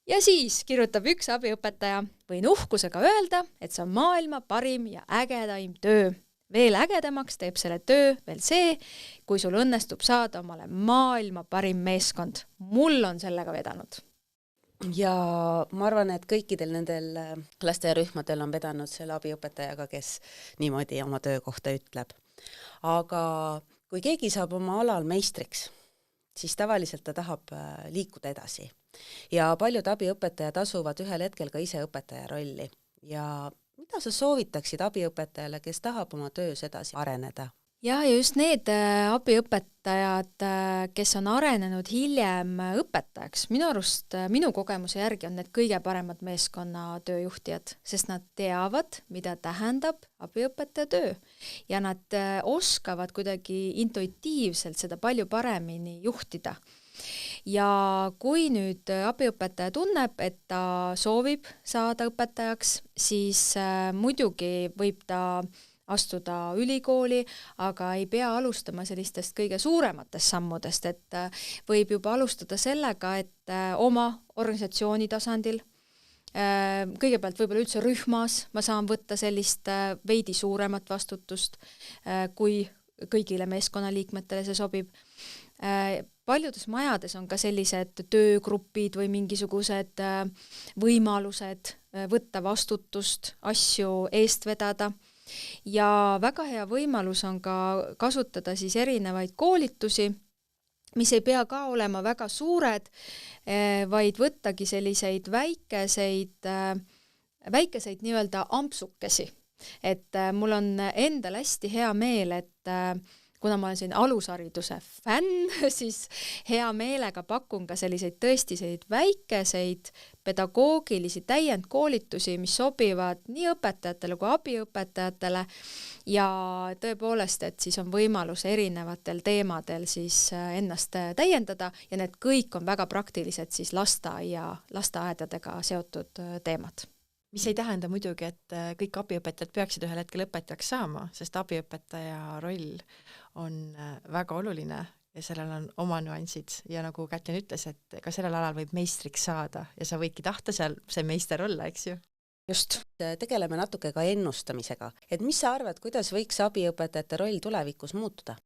Ja siis kirjutab üks abiõpetaja: võin uhkusega öelda, et see on maailma parim ja ägedaim töö. Veel ägedamaks teeb selle töö veel see, kui sul õnnestub saada omale maailma parim meeskond. Mul on sellega vedanud. Ja ma arvan, et kõikidel nendel lasteaiarühmadel on vedanud selle abiõpetajaga, kes niimoodi oma töö kohta ütleb. Aga kui keegi saab oma alal meistriks, siis tavaliselt ta tahab liikuda edasi. Ja paljud abiõpetajad asuvad ühel hetkel ka ise õpetaja rolli. Ja mida sa soovitaksid abiõpetajale, kes tahab oma töös edasi areneda? Ja just need abiõpetajad, kes on arenenud hiljem õpetajaks, minu arust, minu kogemuse järgi on need kõige paremad meeskonna tööjuhtijad, sest nad teavad, mida tähendab abiõpetaja töö ja nad oskavad kuidagi intuitiivselt seda palju paremini juhtida. Ja kui nüüd abiõpetaja tunneb, et ta soovib saada õpetajaks, siis muidugi võib ta astuda ülikooli, aga ei pea alustama sellistest kõige suurematest sammudest, et võib juba alustada sellega, et oma organisatsiooni tasandil, kõigepealt võib-olla üldse rühmas ma saan võtta sellist veidi suuremat vastutust, kui kõigile meeskonnaliikmetele see sobib. Paljudes majades on ka sellised töögrupid või mingisugused võimalused võtta vastutust, asju eest vedada. Ja väga hea võimalus on ka kasutada siis erinevaid koolitusi, mis ei pea ka olema väga suured, vaid võttagi selliseid väikeseid nii-öelda ampsukesi. Et mul on endal hästi hea meel, et kuna ma olen siin alushariduse fänn, siis hea meelega pakun ka selliseid tõesti väikeseid pedagoogilisi täiendkoolitusi, mis sobivad nii õpetajatele kui abiõpetajatele ja tõepoolest, et siis on võimalus erinevatel teemadel siis ennast täiendada ja need kõik on väga praktilised siis lasteaedadega seotud teemad. Mis ei tähenda muidugi, et kõik abiõpetajad peaksid ühel hetkel õpetajaks saama, sest abiõpetaja roll on väga oluline ja sellel on oma nüansid ja nagu Kätlin ütles, et ka sellel alal võib meistriks saada ja sa võidki tahta seal see meister olla, eks ju? Just. Tegeleme natuke ka ennustamisega. Et mis sa arvad, kuidas võiks abiõpetajate roll tulevikus muutuda?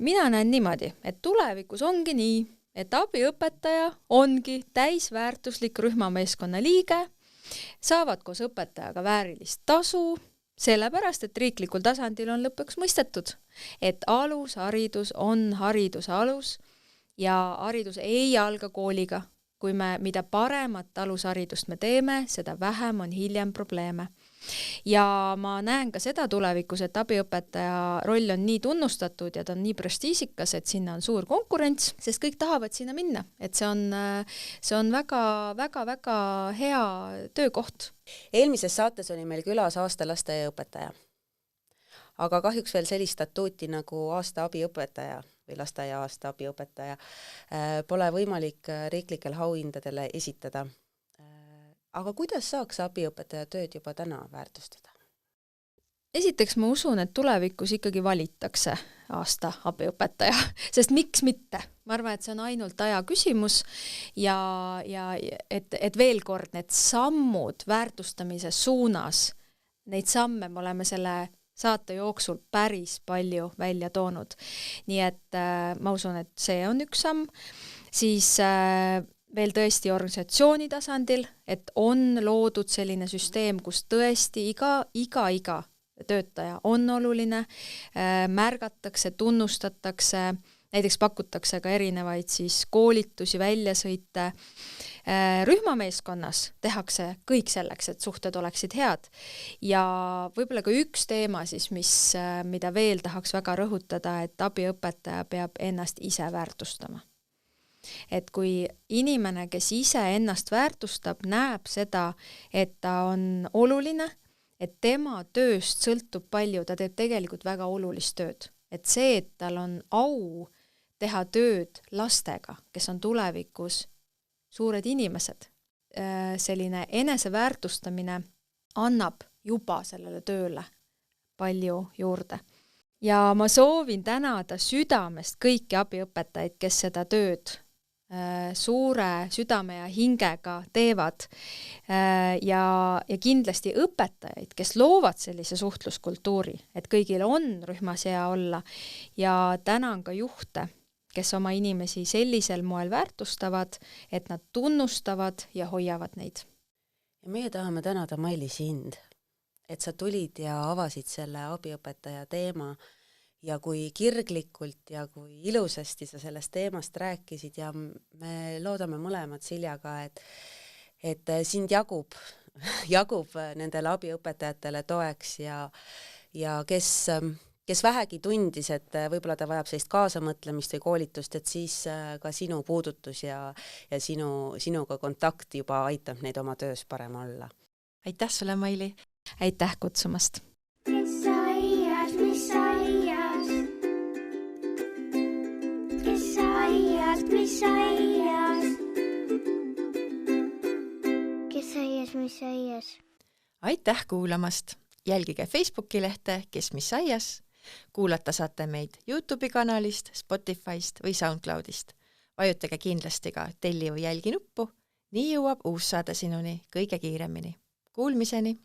Mina näen niimoodi, et tulevikus ongi nii, et abiõpetaja ongi täisväärtuslik rühmameeskonna liige, saavad koos õpetajaga väärilist tasu, sellepärast, et riiklikul tasandil on lõpuks mõistetud, et alusharidus on hariduse alus ja haridus ei alga kooliga. Kui mida paremat alusharidust me teeme, seda vähem on hiljem probleeme. Ja ma näen ka seda tulevikus, et abiõpetaja roll on nii tunnustatud ja ta on nii prestiižikas, et sinna on suur konkurents, sest kõik tahavad sinna minna, et see on väga hea töökoht. Eelmises saates oli meil külas aasta lasteaiaõpetaja, aga kahjuks veel sellist statuuti nagu aasta abiõpetaja või lasteaia aasta abiõpetaja pole võimalik riiklikel auhindadele esitada. Aga kuidas saaks abiõpetaja tööd juba täna väärtustada? Esiteks ma usun, et tulevikus ikkagi valitakse aasta abiõpetaja, sest miks mitte? Ma arvan, et see on ainult aja küsimus ja et veel kord need sammud väärtustamise suunas, neid samme me oleme selle saate jooksul päris palju välja toonud. Nii et ma usun, et see on üks samm. Siis veel tõesti organisatsiooni tasandil, et on loodud selline süsteem, kus tõesti iga töötaja on oluline, märgatakse, tunnustatakse, näiteks pakutakse ka erinevaid siis koolitusi, väljasõite. Rühmameeskonnas tehakse kõik selleks, et suhted oleksid head. Ja võib-olla ka üks teema siis, mida veel tahaks väga rõhutada, et abiõpetaja peab ennast ise väärtustama. Et kui inimene, kes ise ennast väärtustab, näeb seda, et ta on oluline, et tema tööst sõltub palju, ta teeb tegelikult väga olulist tööd. Et see, et tal on au teha tööd lastega, kes on tulevikus suured inimesed, selline eneseväärtustamine annab juba sellele tööle palju juurde. Ja ma soovin tänada südamest kõiki abiõpetajaid, kes seda tööd suure südame ja hingega teevad ja kindlasti õpetajaid, kes loovad sellise suhtluskultuuri, et kõigil on rühmas hea olla ja tänan ka juhte, kes oma inimesi sellisel moel väärtustavad, et nad tunnustavad ja hoiavad neid. Ja meie tahame tänada Maili sind, et sa tulid ja avasid selle abiõpetaja teema ja kui kirglikult ja kui ilusasti sa sellest teemast rääkisid ja me loodame mõlemad Siljaga, et sind jagub nendele abiõpetajatele toeks ja kes vähegi tundis, et võib-olla ta vajab sellist kaasamõtlemist või koolitust, et siis ka sinu puudutus ja sinuga kontakt juba aitab neid oma töös parem olla. Aitäh sulle, Maili! Aitäh kutsumast! Mis aias. Aitäh kuulamast! Jälgige Facebooki lehte Kes mis aias. Kuulata saate meid YouTube'i kanalist, Spotify'st või SoundCloud'ist. Vajutage kindlasti ka telli või jälgi nuppu, nii jõuab uus saade sinuni kõige kiiremini. Kuulmiseni!